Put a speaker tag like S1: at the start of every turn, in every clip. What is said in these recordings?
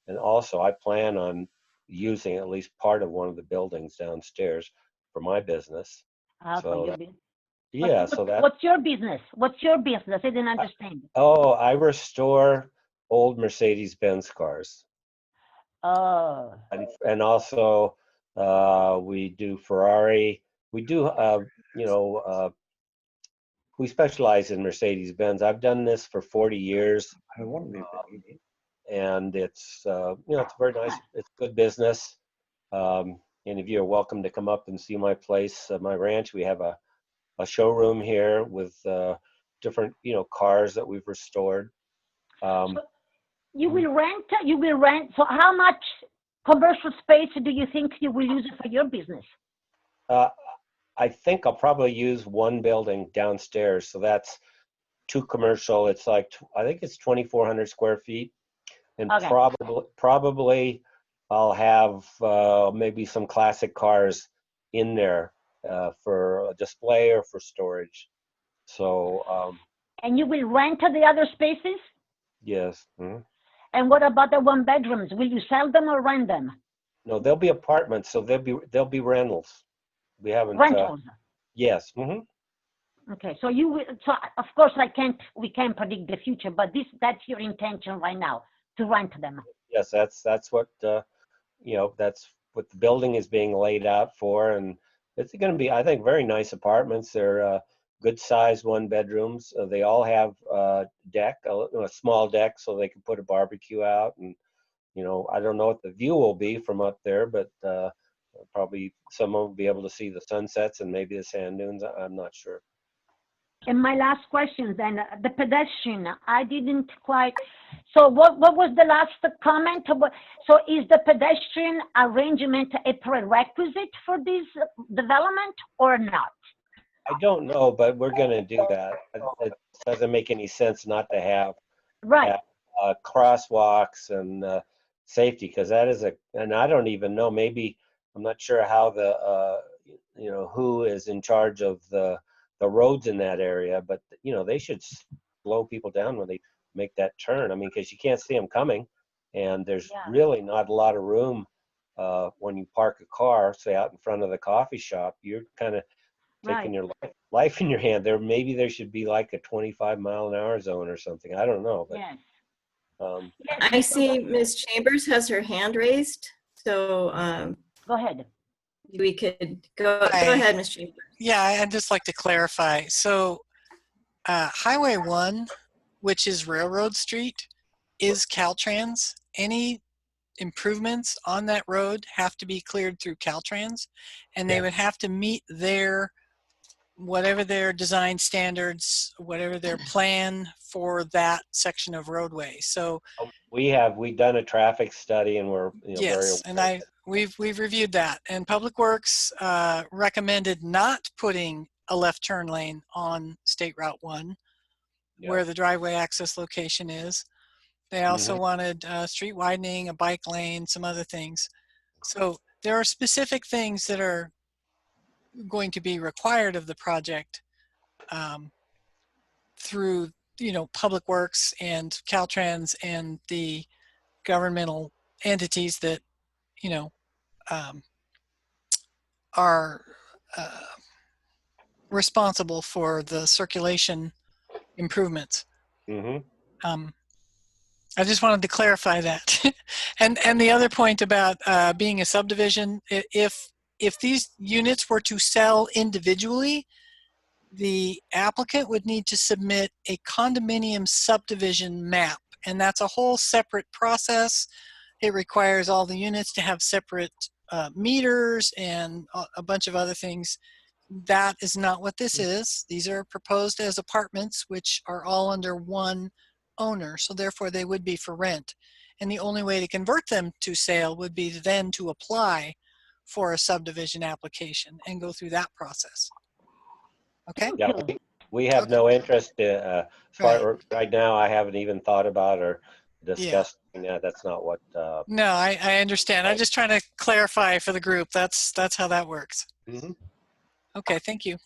S1: And also, I plan on using at least part of one of the buildings downstairs for my business.
S2: For
S1: So
S2: your business.
S1: yeah, so that.
S2: What's your business? What's your business? I didn't understand.
S1: I restore old Mercedes-Benz cars.
S2: Oh.
S1: And also, we do Ferrari. We do, we specialize in Mercedes-Benz. I've done this for 40 years. And it's, it's very nice. It's good business. Any of you are welcome to come up and see my place, my ranch. We have a showroom here with different, cars that we've restored.
S2: So you will rent. So how much commercial space do you think you will use for your business?
S1: I think I'll probably use one building downstairs. So that's 2 commercial. It's like, I think it's 2,400 square feet. And probably I'll have maybe some classic cars in there for a display or for storage. So.
S2: And you will rent the other spaces?
S1: Yes. Mm-hmm.
S2: And what about the 1 bedrooms? Will you sell them or rent them?
S1: No, they'll be apartments, so they'll be rentals. We haven't.
S2: Rentals.
S1: Yes. Mm-hmm.
S2: Okay, so you will. So of course, we can't predict the future, but that's your intention right now, to rent them.
S1: Yes, that's what that's what the building is being laid out for, and it's going to be, I think, very nice apartments. They're good sized 1 bedrooms. They all have a small deck, so they can put a barbecue out. And I don't know what the view will be from up there, but probably someone will be able to see the sunsets and maybe the sand dunes. I'm not sure.
S2: And my last question then, the pedestrian, I didn't quite, so what was the last comment? So is the pedestrian arrangement a prerequisite for this development or not?
S1: I don't know, but we're going to do that. It doesn't make any sense not to have, crosswalks and safety, because that is and I don't even know, maybe, I'm not sure how who is in charge of the roads in that area, but they should slow people down when they make that turn. I mean, because you can't see them coming, and there's really not a lot of room when you park a car, say out in front of the coffee shop. You're kind of taking your life in your hand. There should be like a 25-mile-an-hour zone or something. I don't know, but
S3: I see Ms. Chambers has her hand raised, so
S2: go ahead.
S3: We could go ahead, Ms. Chambers.
S4: Yeah, I'd just like to clarify. So Highway 1, which is Railroad Street, is Caltrans. Any improvements on that road have to be cleared through Caltrans, and they would have to meet whatever their design standards, whatever their plan for that section of roadway. So
S1: we've done a traffic study, and we're
S4: yes, and we've reviewed that, and Public Works recommended not putting a left turn lane on State Route 1 where the driveway access location is. They also wanted street widening, a bike lane, some other things. So there are specific things that are going to be required of the project through Public Works and Caltrans and the governmental entities that are responsible for the circulation improvements. I just wanted to clarify that. and the other point about being a subdivision, if these units were to sell individually, the applicant would need to submit a condominium subdivision map, and that's a whole separate process. It requires all the units to have separate meters and a bunch of other things. That is not what this is. These are proposed as apartments, which are all under one owner, so therefore they would be for rent. And the only way to convert them to sale would be then to apply for a subdivision application and go through that process. Okay?
S1: Yeah, we have no interest right now. I haven't even thought about or discussed that. That's not what.
S4: No, I understand. I'm just trying to clarify for the group. That's how that works. Okay, thank you.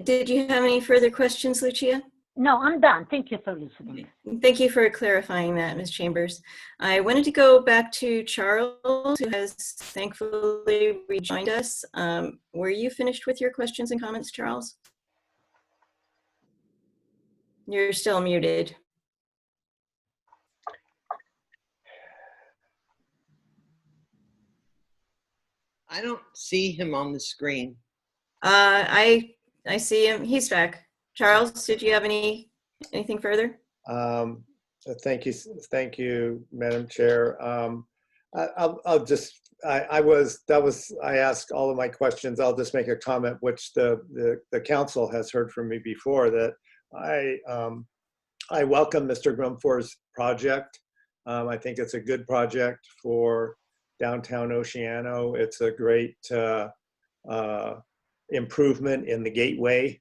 S3: Did you have any further questions, Lucia?
S2: No, I'm done. Thank you for listening.
S3: Thank you for clarifying that, Ms. Chambers. I wanted to go back to Charles, who has thankfully rejoined us. Were you finished with your questions and comments, Charles? You're still muted.
S5: I don't see him on the screen.
S3: I see him. He's back. Charles, did you have anything further?
S6: Thank you, Madam Chair. I asked all of my questions. I'll just make a comment, which the council has heard from me before, that I welcome Mr. Grumfor's project. I think it's a good project for downtown Oceano. It's a great improvement in the gateway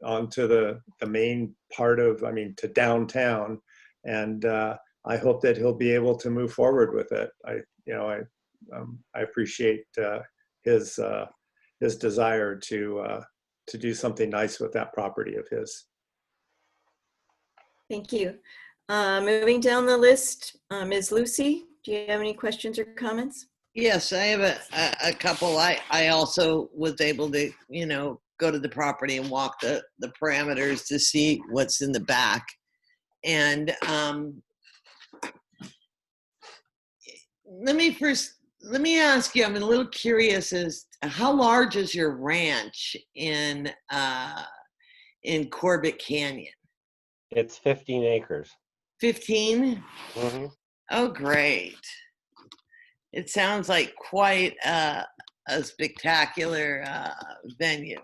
S6: onto the main part of, to downtown. And I hope that he'll be able to move forward with it. I appreciate his desire to do something nice with that property of his.
S3: Thank you. Moving down the list, Ms. Lucy, do you have any questions or comments?
S5: Yes, I have a couple. I also was able to, go to the property and walk the parameters to see what's in the back. And let me ask you, I'm a little curious, as how large is your ranch in Corbett Canyon?
S1: It's 15 acres.
S5: 15?
S1: Mm-hmm.
S5: Oh, great. It sounds like quite a spectacular venue.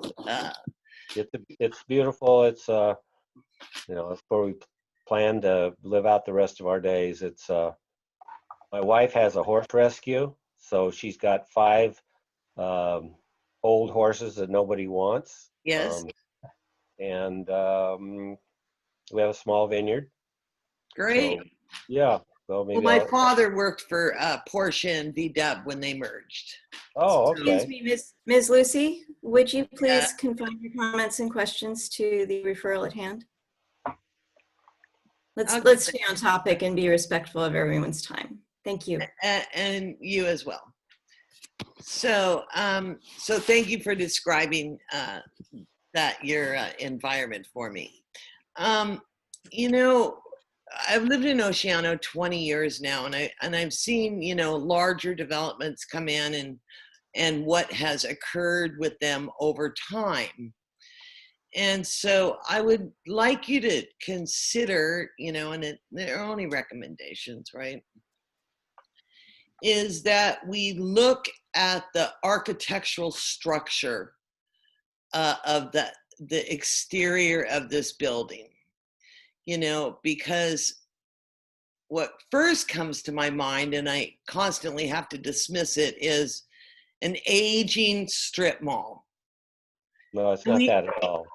S1: It's beautiful. It's it's where we plan to live out the rest of our days. It's my wife has a horse rescue, so she's got 5 old horses that nobody wants.
S5: Yes.
S1: And we have a small vineyard.
S5: Great.
S1: So, yeah. So maybe
S5: well, my father worked for Porsche and VW when they merged.
S1: Oh, okay.
S3: Excuse me, Ms. Lucy, would you please confine your comments and questions to the referral at hand? Let's stay on topic and be respectful of everyone's time. Thank you.
S5: And you as well. So, so thank you for describing your environment for me. I've lived in Oceano 20 years now, and I've seen, larger developments come in and what has occurred with them over time. And so I would like you to consider, and there are only recommendations, right? Is that we look at the architectural structure of the exterior of this building. Because what first comes to my mind, and I constantly have to dismiss it, is an aging strip mall.
S1: No, it's not that at all.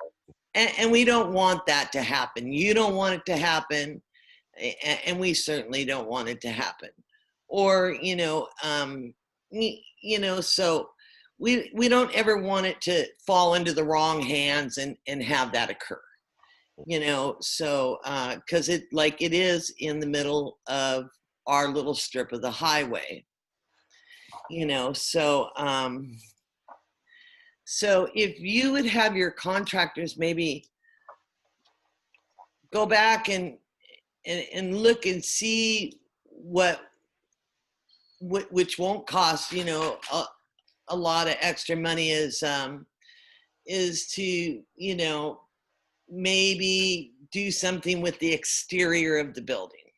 S5: And we don't want that to happen. You don't want it to happen, and we certainly don't want it to happen. Or, so we don't ever want it to fall into the wrong hands and have that occur. So because it is in the middle of our little strip of the highway, so if you would have your contractors maybe go back and look and see which won't cost a lot of extra money, is to maybe do something with the exterior of the building.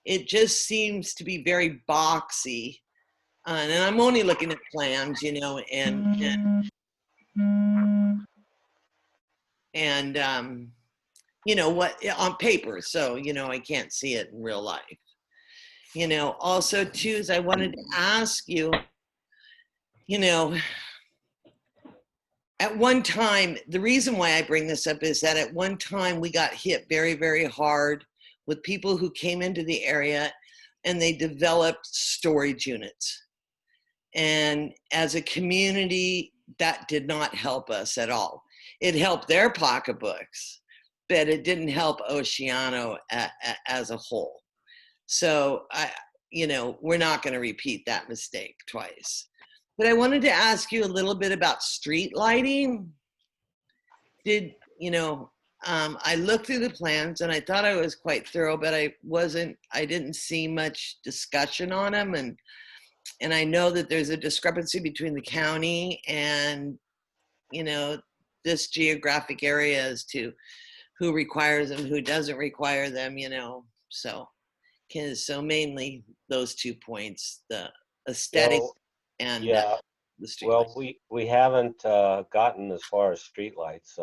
S5: It just seems to be very boxy, and I'm only looking at plans, and what on paper, so I can't see it in real life. Also too, is I wanted to ask you, at one time, the reason why I bring this up is that at one time we got hit very, very hard with people who came into the area and they developed storage units. And as a community, that did not help us at all. It helped their pocketbooks, but it didn't help Oceano as a whole. So we're not going to repeat that mistake twice. But I wanted to ask you a little bit about street lighting. I looked through the plans and I thought I was quite thorough, but I didn't see much discussion on them. And I know that there's a discrepancy between the county and, this geographic area as to who requires them, who doesn't require them, so mainly those 2 points, the aesthetic
S1: Well,
S5: and
S1: yeah.
S5: the street.
S1: Well, we haven't gotten as far as streetlights.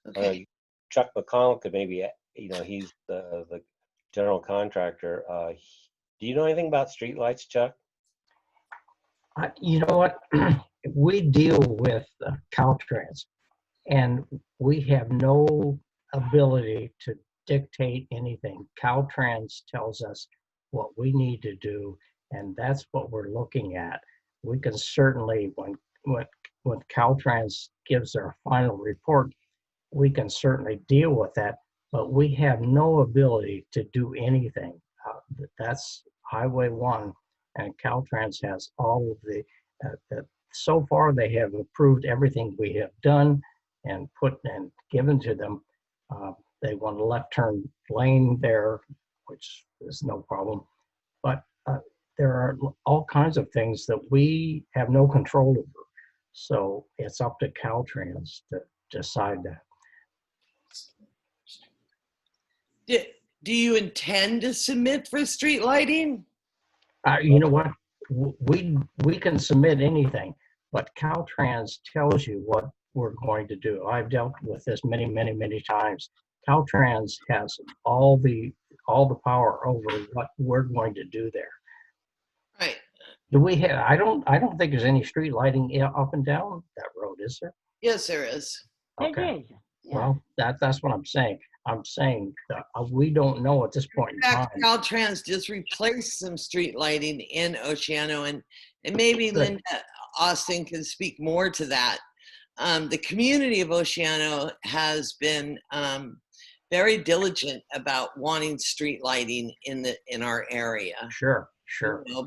S5: Okay.
S1: Chuck McConnell could maybe, he's the general contractor. Do you know anything about streetlights, Chuck?
S7: You know what? We deal with Caltrans, and we have no ability to dictate anything. Caltrans tells us what we need to do, and that's what we're looking at. We can certainly, when Caltrans gives their final report, we can certainly deal with that, but we have no ability to do anything. That's Highway 1, and Caltrans has all of the, so far they have approved everything we have done and given to them. They want a left turn lane there, which is no problem. But there are all kinds of things that we have no control over. So it's up to Caltrans to decide that.
S5: Do you intend to submit for street lighting?
S7: You know what? We can submit anything, but Caltrans tells you what we're going to do. I've dealt with this many, many, many times. Caltrans has all the power over what we're going to do there.
S5: Right.
S7: Do we have? I don't think there's any street lighting up and down that road, is there?
S5: Yes, there is.
S7: Okay.
S2: It is. Yeah.
S7: Well, that's what I'm saying. I'm saying that we don't know at this point in time.
S5: Caltrans just replaced some street lighting in Oceano, and maybe
S7: Good.
S5: Linda Austin can speak more to that. The community of Oceano has been very diligent about wanting street lighting in our area.
S7: Sure.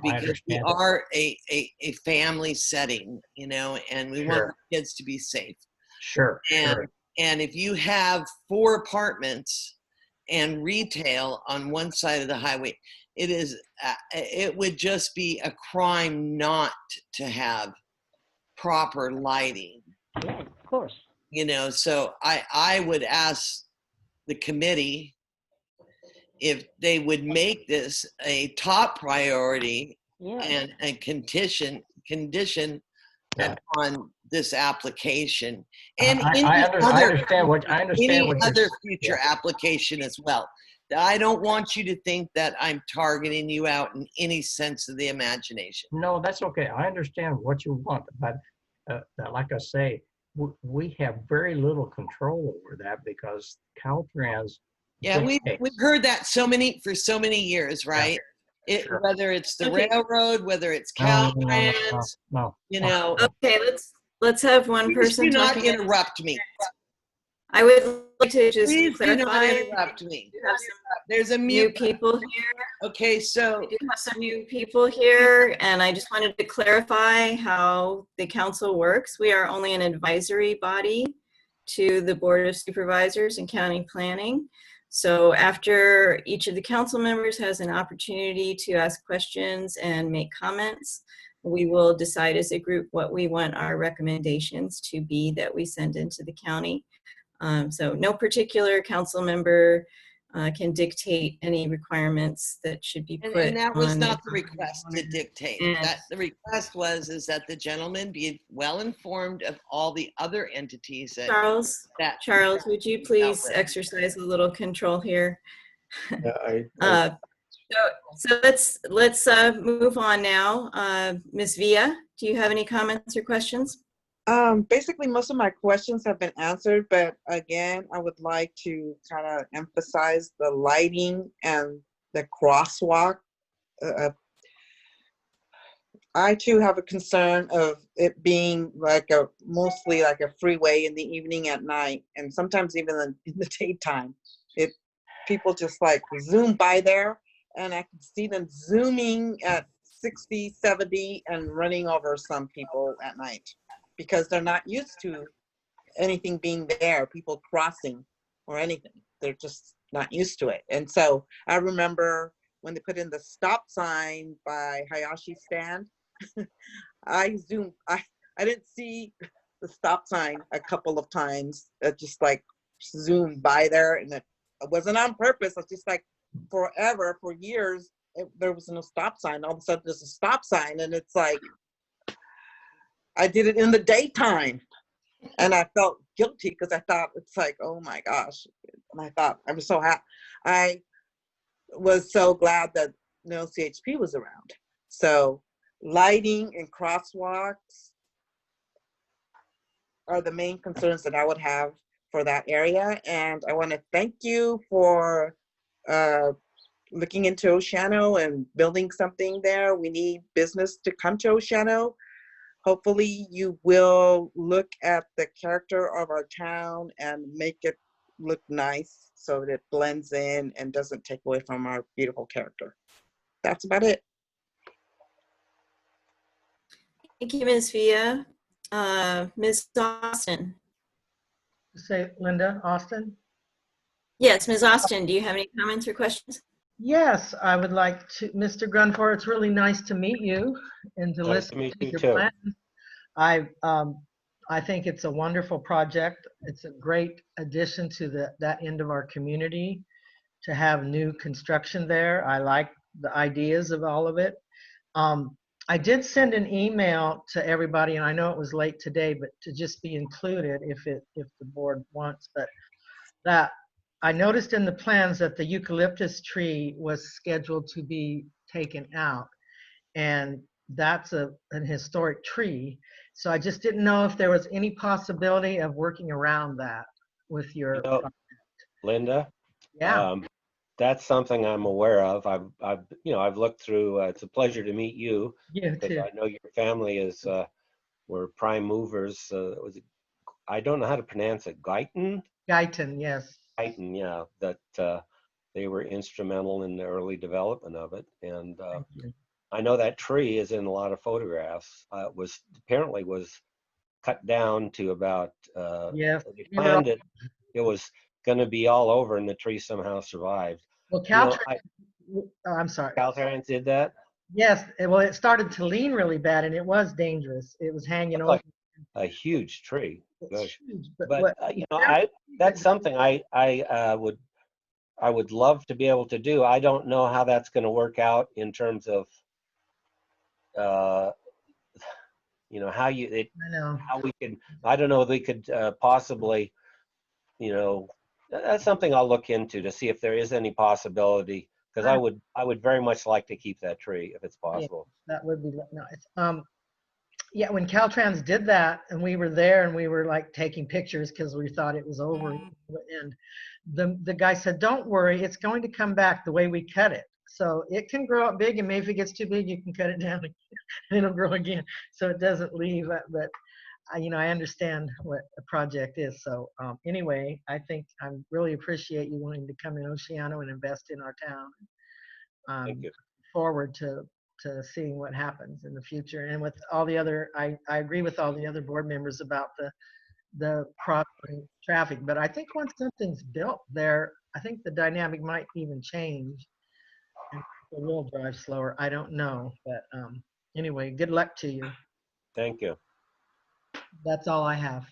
S5: Because we are a family setting, and we want our kids to be safe.
S7: Sure.
S5: And if you have 4 apartments and retail on one side of the highway, it would just be a crime not to have proper lighting.
S2: Yeah, of course.
S5: So I would ask the committee if they would make this a top priority and a condition on this application, and
S7: I understand what
S5: other future application as well. I don't want you to think that I'm targeting you out in any sense of the imagination.
S7: No, that's okay. I understand what you want, but like I say, we have very little control over that because Caltrans.
S5: Yeah, we've heard that for so many years, right?
S7: Sure.
S5: Whether it's the railroad, whether it's Caltrans,
S7: no.
S3: Okay, let's have one person.
S5: Do not interrupt me.
S3: I would like to just
S5: Please
S3: clarify.
S5: do not interrupt me. There's a
S3: New
S5: mute
S3: people here.
S5: Okay, so
S3: We do have some new people here, and I just wanted to clarify how the council works. We are only an advisory body to the Board of Supervisors and County Planning. So after each of the council members has an opportunity to ask questions and make comments, we will decide as a group what we want our recommendations to be that we send into the county. So no particular council member can dictate any requirements that should be put on.
S5: And that was not the request to dictate. The request is that the gentleman be well informed of all the other entities that
S3: Charles, would you please exercise a little control here?
S6: Yeah,
S3: So let's move on now. Ms. Villa, do you have any comments or questions?
S8: Basically, most of my questions have been answered, but again, I would like to kind of emphasize the lighting and the crosswalk. I too have a concern of it being like mostly like a freeway in the evening at night, and sometimes even in the daytime. People just like zoom by there, and I can see them zooming at 60, 70 and running over some people at night because they're not used to anything being there, people crossing or anything. They're just not used to it. And so I remember when they put in the stop sign by Hayashi Stand, I zoomed, I didn't see the stop sign a couple of times. It just like zoomed by there, and it wasn't on purpose. It's just like forever, for years, there was no stop sign. All of a sudden there's a stop sign, and it's like, I did it in the daytime. And I felt guilty because I thought, it's like, oh my gosh. And I thought, I was so happy. I was so glad that no CHP was around. So lighting and crosswalks are the main concerns that I would have for that area. And I want to thank you for looking into Oceano and building something there. We need business to come to Oceano. Hopefully you will look at the character of our town and make it look nice so that it blends in and doesn't take away from our beautiful character. That's about it.
S3: Thank you, Ms. Villa. Ms. Austin.
S9: Say Linda Austin.
S3: Yes, Ms. Austin, do you have any comments or questions?
S9: Yes, I would like to, Mr. Grunford, it's really nice to meet you and to
S1: Nice to
S9: listen
S1: meet
S9: to
S1: you
S9: your
S1: too.
S9: plans. I think it's a wonderful project. It's a great addition to that end of our community to have new construction there. I like the ideas of all of it. I did send an email to everybody, and I know it was late today, but to just be included if the board wants. But that I noticed in the plans that the eucalyptus tree was scheduled to be taken out, and that's an historic tree. So I just didn't know if there was any possibility of working around that with your
S1: You know, Linda,
S9: yeah.
S1: that's something I'm aware of. I've looked through. It's a pleasure to meet you
S9: You
S1: because
S9: too.
S1: I know your family is were prime movers. I don't know how to pronounce it. Guyton,
S9: Yes.
S1: yeah. That they were instrumental in the early development of it, and
S9: Thank you.
S1: I know that tree is in a lot of photographs. Was apparently was cut down to about.
S9: Yes.
S1: They
S9: We were all,
S1: planned it. It was going to be all over, and the tree somehow survived.
S9: well,
S1: You know,
S9: I'm sorry.
S1: Caltrans did that.
S9: Yes. Well, it started to lean really bad, and it was dangerous. It was hanging
S1: Looked
S9: over.
S1: like a huge tree.
S9: It's
S1: Gosh.
S9: huge, but
S1: But
S9: what?
S1: that's something I would love to be able to do. I don't know how that's going to work out in terms of how
S9: I know.
S1: how we could. I don't know if we could possibly, that's something I'll look into to see if there is any possibility, because I would very much like to keep that tree if it's
S9: Yeah,
S1: possible.
S9: that would be nice. Yeah, when Caltrans did that, and we were there, and we were like taking pictures because we thought it was over, and the guy said, "Don't worry, it's going to come back the way we cut it. So it can grow up big, and maybe if it gets too big, you can cut it down, and it'll grow again, so it doesn't leave." But I understand what a project is. So anyway, I think I really appreciate you wanting to come in Oceano and invest in our town.
S1: Thank you.
S9: Forward to seeing what happens in the future. And with all the other, I agree with all the other board members about the crossing traffic. But I think once something's built there, I think the dynamic might even change. And people will drive slower. I don't know. But anyway, good luck to you.
S1: Thank you.
S9: That's all I have.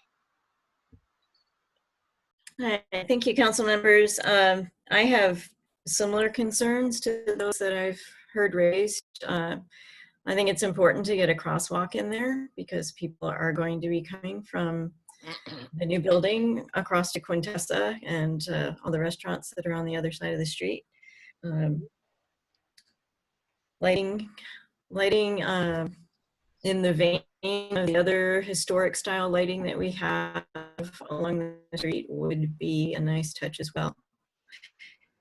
S3: Thank you, council members. I have similar concerns to those that I've heard raised. I think it's important to get a crosswalk in there because people are going to be coming from the new building across to Quintessa and all the restaurants that are on the other side of the street. Lighting in the vein of the other historic style lighting that we have along the street would be a nice touch as well.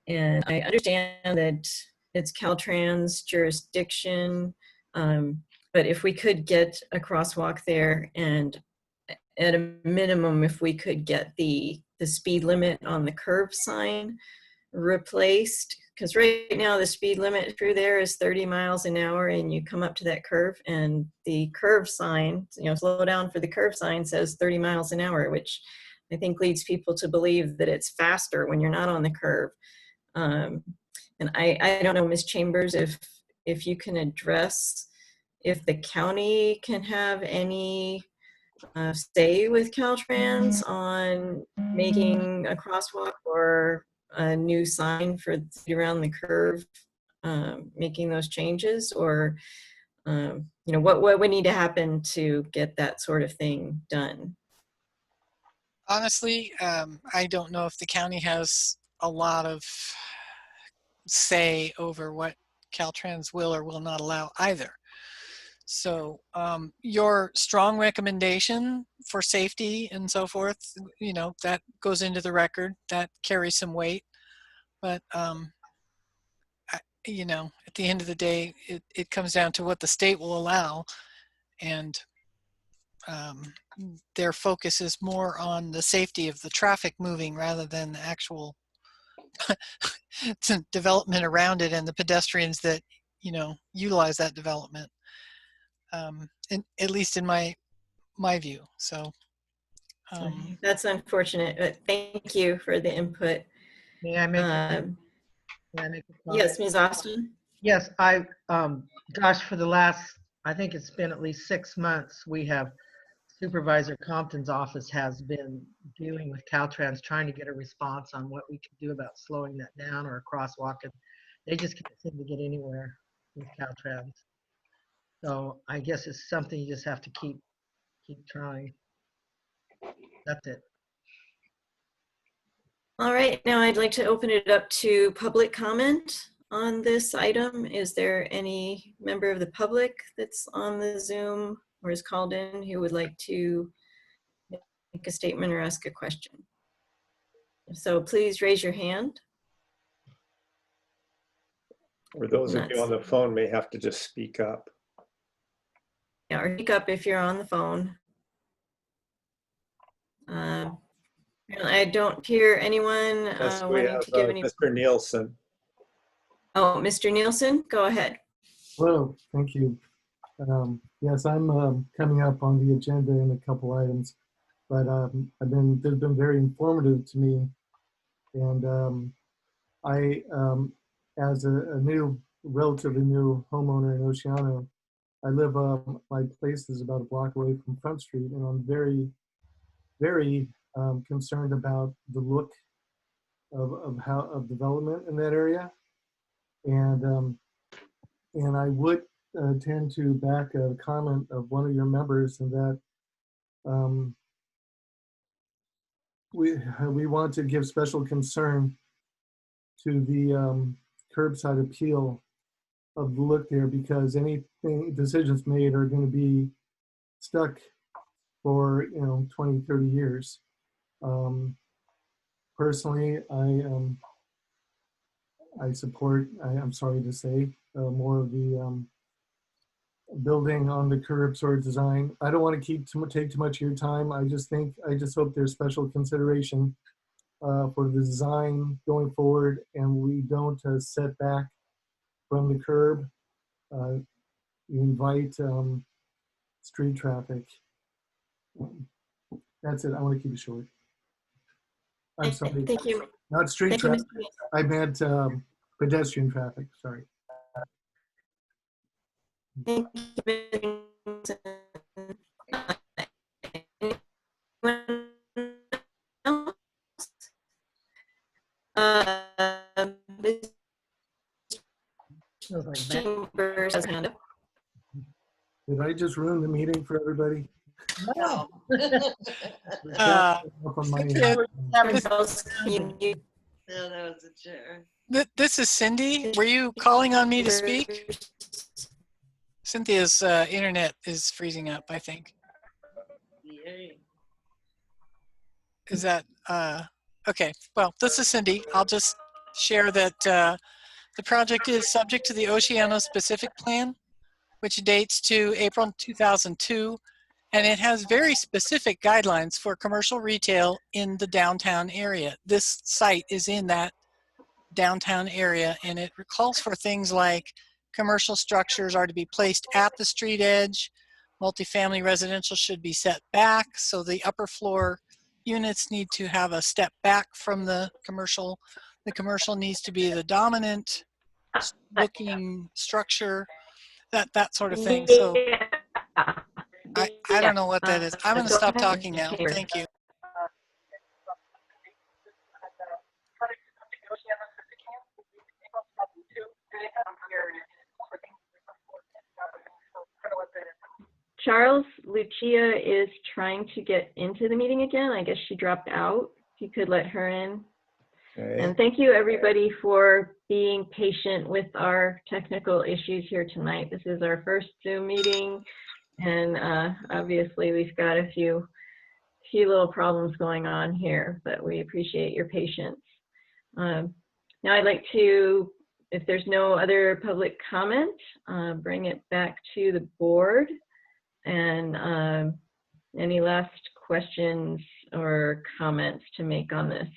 S3: And I understand that it's Caltrans jurisdiction. But if we could get a crosswalk there, and at a minimum, if we could get the speed limit on the curb sign replaced, because right now the speed limit through there is 30 miles an hour, and you come up to that curve and the curve sign, slow down for the curve sign, says 30 miles an hour, which I think leads people to believe that it's faster when you're not on the curve. And I don't know, Ms. Chambers, if you can address if the county can have any say with Caltrans on making a crosswalk or a new sign for around the curve, making those changes, or what would need to happen to get that sort of thing done?
S4: Honestly, I don't know if the county has a lot of say over what Caltrans will or will not allow either. So your strong recommendation for safety and so forth, that goes into the record, that carries some weight. But, at the end of the day, it comes down to what the state will allow. And their focus is more on the safety of the traffic moving rather than the actual development around it and the pedestrians that, utilize that development. At least in my view. So
S3: That's unfortunate, but thank you for the input.
S9: May I make, may I make a comment?
S3: Yes, Ms. Austin.
S9: Yes, Josh, for the last, I think it's been at least 6 months, we have Supervisor Compton's office has been dealing with Caltrans, trying to get a response on what we can do about slowing that down or a crosswalk, and they just can't seem to get anywhere with Caltrans. So I guess it's something you just have to keep trying. That's it.
S3: All right, now I'd like to open it up to public comment on this item. Is there any member of the public that's on the Zoom or is called in who would like to make a statement or ask a question? If so, please raise your hand.
S6: Or those of you on the phone may have to just speak up.
S3: Yeah, or speak up if you're on the phone. I don't hear anyone
S6: Yes, we
S3: wanting
S6: have
S3: to give any.
S6: Mr. Nielsen.
S3: Oh, Mr. Nielsen, go ahead.
S10: Hello, thank you. Yes, I'm coming up on the agenda in a couple items, but they've been very informative to me, and I, as a relatively new homeowner in Oceano, I live. My place is about a block away from Front Street, and I'm very concerned about the look of development in that area, and I would tend to back a comment of one of your members in that we want to give special concern to the curbside appeal of the look there, because anything decisions made are going to be stuck for 20, 30 years. Personally, I support, I'm sorry to say, more of the building on the curb sort of design. I don't want to take too much of your time. I just hope there's special consideration for the design going forward, and we don't set back from the curb. You invite street traffic. That's it. I want to keep it short. I'm sorry.
S3: Thank you.
S10: Not street
S3: Thank you,
S10: traffic. I meant pedestrian traffic. Sorry.
S3: Thank you. Chambers has hand up.
S10: Did I just ruin the meeting for everybody?
S8: No.
S5: No, that was a chair.
S4: This is Cindy. Were you calling on me to speak? Cynthia's internet is freezing up, I think.
S5: Yay.
S4: Is that, okay. Well, this is Cindy. I'll just share that the project is subject to the Oceano specific plan. which dates to April 2002, and it has very specific guidelines for commercial retail in the downtown area. This site is in that downtown area, and it calls for things like commercial structures are to be placed at the street edge, multifamily residential should be set back, so the upper floor units need to have a step back from the commercial. The commercial needs to be the dominant looking structure, that sort of thing. So I don't know what that is. I'm going to stop talking now. Thank you.
S3: Charles, Lucia is trying to get into the meeting again. I guess she dropped out. If you could let her in.
S6: Okay.
S3: And thank you everybody for being patient with our technical issues here tonight. This is our first Zoom meeting, and obviously we've got a few little problems going on here, but we appreciate your patience. Now I'd like to, if there's no other public comment, bring it back to the board. And any last questions or comments to make on this?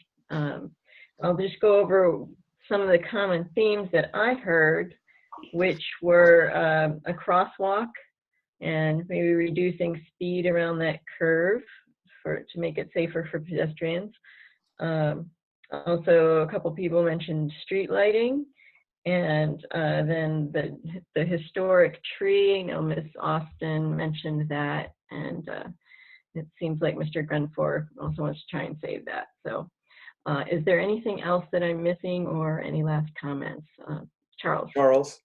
S3: I'll just go over some of the common themes that I heard, which were a crosswalk and maybe reducing speed around that curve to make it safer for pedestrians. Also, a couple people mentioned street lighting, and then the historic tree. I know Ms. Austin mentioned that, and it seems like Mr. Grunfor also wants to try and save that. So is there anything else that I'm missing, or any last comments? Charles.
S6: Charles,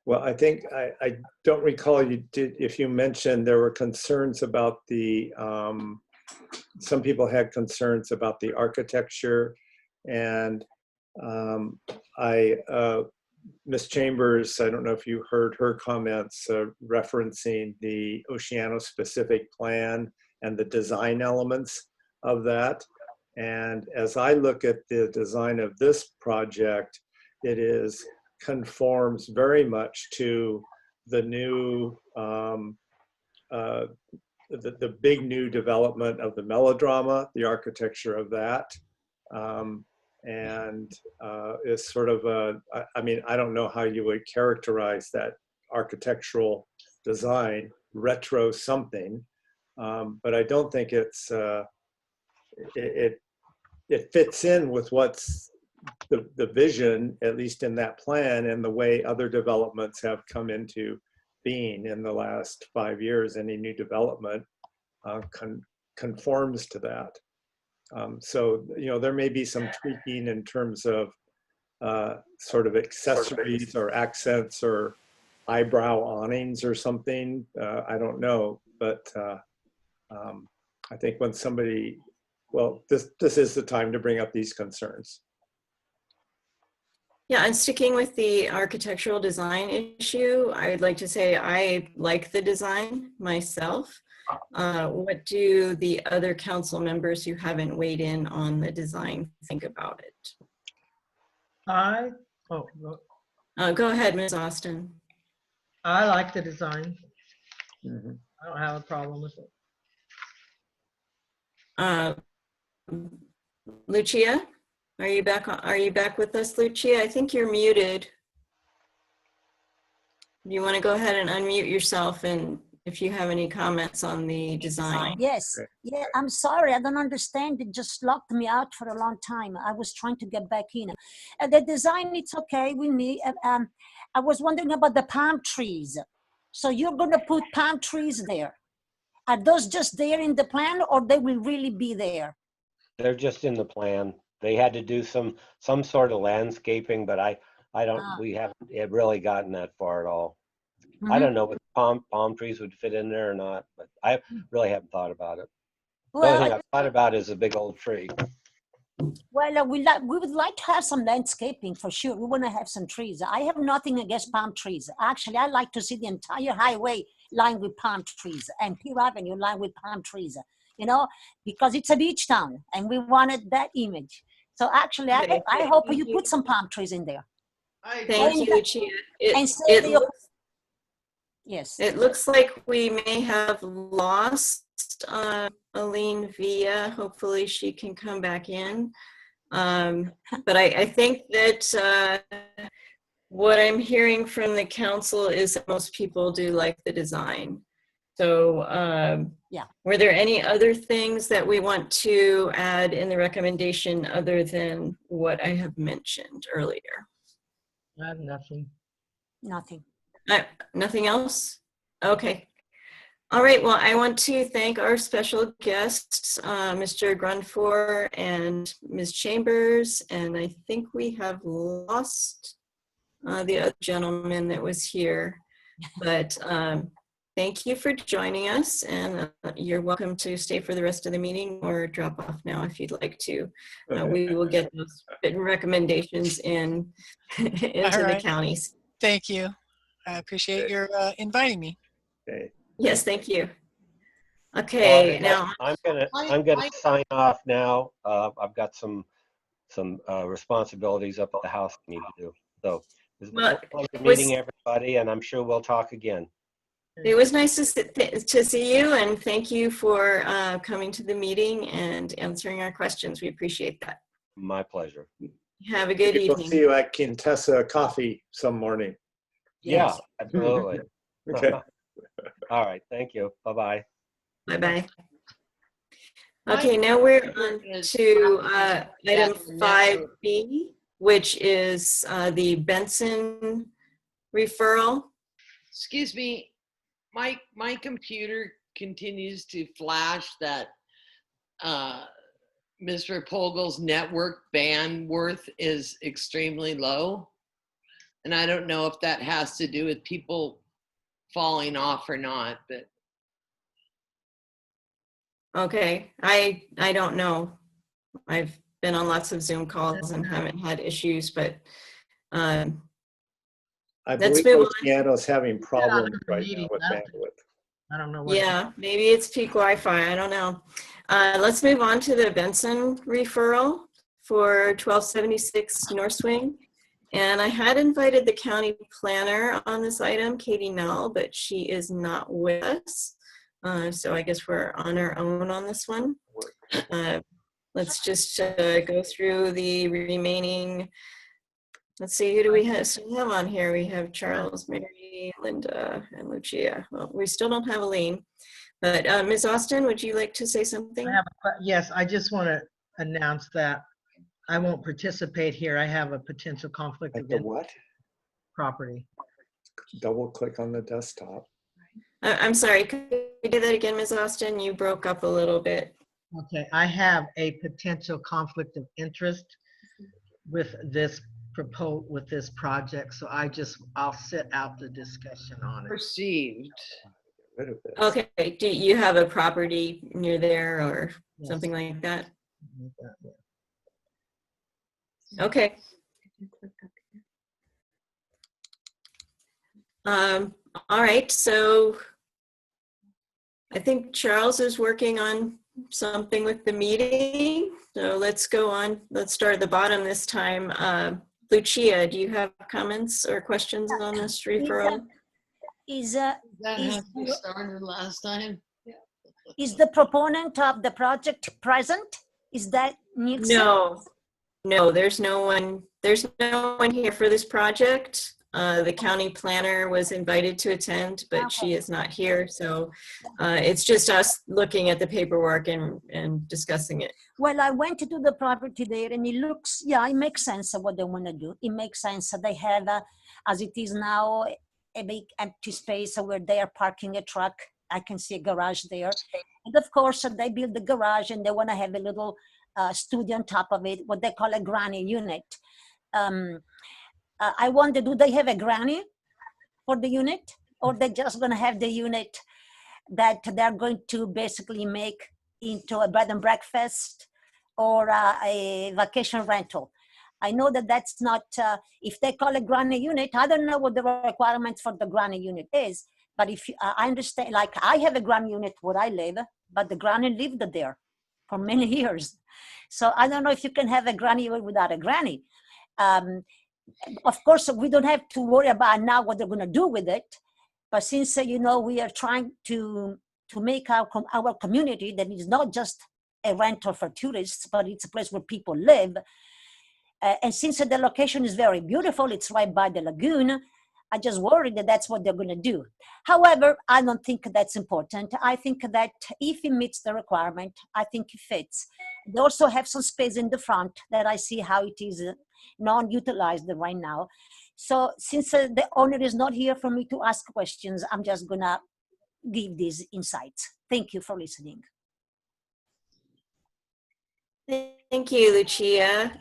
S6: well, I think I don't recall you did, if you mentioned there were concerns about the, some people had concerns about the architecture, and Ms. Chambers, I don't know if you heard her comments referencing the Oceano specific plan and the design elements of that. And as I look at the design of this project, it conforms very much to the new, the big new development of the melodrama, the architecture of that. And is sort of I mean, I don't know how you would characterize that architectural design, retro something, but I don't think it's, it fits in with what's the vision, at least in that plan, and the way other developments have come into being in the last 5 years. Any new development conforms to that. So, you know, there may be some tweaking in terms of sort of accessories or accents or eyebrow awnings or something. I don't know, but I think when somebody, well, this is the time to bring up these concerns.
S3: Yeah, and sticking with the architectural design issue, I would like to say I like the design myself. What do the other council members who haven't weighed in on the design think about it? Go ahead, Ms. Austin.
S9: I like the design.
S6: Mm-hmm.
S9: I don't have a problem with it.
S3: Lucia, are you back with us, Lucia? I think you're muted. You want to go ahead and unmute yourself, and if you have any comments on the design.
S11: Yes. Yeah, I'm sorry. I don't understand. It just locked me out for a long time. I was trying to get back in. The design, it's okay with me. I was wondering about the palm trees. So you're going to put palm trees there. Are those just there in the plan, or they will really be there?
S1: They're just in the plan. They had to do some sort of landscaping, but I don't, we haven't really gotten that far at all. I don't know if palm trees would fit in there or not, but I really haven't thought about it. The only thing I've thought about is a big old tree.
S11: Well, we would like to have some landscaping for sure. We want to have some trees. I have nothing against palm trees. Actually, I like to see the entire highway lined with palm trees and Pier Avenue lined with palm trees, you know, because it's a beach town and we wanted that image. So actually, I hope you put some palm trees in there.
S3: Thank you, Lucia.
S11: Yes.
S3: It looks like we may have lost Aline Villa. Hopefully she can come back in. But I think that what I'm hearing from the council is that most people do like the design. So
S11: Yeah.
S3: were there any other things that we want to add in the recommendation other than what I have mentioned earlier?
S9: I have nothing.
S11: Nothing.
S3: Nothing else? Okay. All right, well, I want to thank our special guests, Mr. Grunfor and Ms. Chambers, and I think we have lost the other gentleman that was here, but thank you for joining us, and you're welcome to stay for the rest of the meeting or drop off now if you'd like to. We will get those written recommendations into the counties.
S4: Thank you. I appreciate your inviting me.
S6: Okay.
S3: Yes, thank you. Okay, now
S1: I'm gonna sign off now. I've got some responsibilities up at the house I need to do. So it was a pleasure meeting everybody, and I'm sure we'll talk again.
S3: It was nice to see you, and thank you for coming to the meeting and answering our questions. We appreciate that.
S1: My pleasure.
S3: Have a good
S6: Maybe we'll
S3: evening.
S6: see you at Quintessa Coffee some morning.
S1: Yeah, absolutely.
S6: Okay.
S1: All right. Thank you. Bye-bye.
S3: Bye-bye. Okay, now we're on to item 5B, which is the Benson referral.
S5: Excuse me, my computer continues to flash that Mr. Pogel's network bandwidth is extremely low. And I don't know if that has to do with people falling off or not, but.
S3: Okay, I don't know. I've been on lots of Zoom calls and haven't had issues, but
S6: I
S3: let's
S6: believe
S3: move on.
S6: Oceano's having problems right now
S9: Meeting.
S6: with bandwidth.
S9: I don't know what.
S3: Yeah, maybe it's peak Wi-Fi. I don't know. Let's move on to the Benson referral for 1276 North Swing. And I had invited the county planner on this item, Katie Null, but she is not with us. So I guess we're on our own on this one. Let's just go through the remaining. Let's see, who do we still have on here? We have Charles, Mary, Linda, and Lucia. Well, we still don't have Aline. But Ms. Austin, would you like to say something?
S9: Yes, I just want to announce that I won't participate here. I have a potential conflict
S6: Like
S9: of
S6: the
S9: interest
S6: what?
S9: property.
S6: Double click on the desktop.
S3: I'm sorry, could you do that again, Ms. Austin? You broke up a little bit.
S9: Okay, I have a potential conflict of interest with this project, so I'll sit out the discussion on it.
S5: Perceived.
S6: Get rid of this.
S3: Okay, do you have a property near there or
S9: Yes.
S3: something like that?
S9: Yeah.
S3: Okay. All right, so I think Charles is working on something with the meeting. So let's go on. Let's start at the bottom this time. Lucia, do you have comments or questions on this referral?
S11: Is
S5: That has to started last time.
S11: is the proponent of the project present? Is that Nielsen?
S3: No, there's no one here for this project. The county planner was invited to attend, but she is not here. So it's just us looking at the paperwork and discussing it.
S11: Well, I went to the property there and it looks, yeah, it makes sense of what they want to do. It makes sense that they have, as it is now, a big empty space where they are parking a truck. I can see a garage there. And of course, they build the garage and they want to have a little studio on top of it, what they call a granny unit. I wonder, do they have a granny for the unit? Or they're just going to have the unit that they're going to basically make into a bed and breakfast or a vacation rental? I know that that's not, if they call a granny unit, I don't know what the requirements for the granny unit is, but if I understand, like I have a granny unit where I live, but the granny lived there for many years. So I don't know if you can have a granny without a granny. Of course, we don't have to worry about now what they're going to do with it, But since you know, we are trying to make our community that is not just a rental for tourists, but it's a place where people live. And since the location is very beautiful, it's right by the lagoon, I just worry that that's what they're going to do. However, I don't think that's important. I think that if it meets the requirement, I think it fits. They also have some space in the front that I see how it is non-utilized right now. So since the owner is not here for me to ask questions, I'm just going to give these insights. Thank you for listening.
S3: Thank you, Lucia.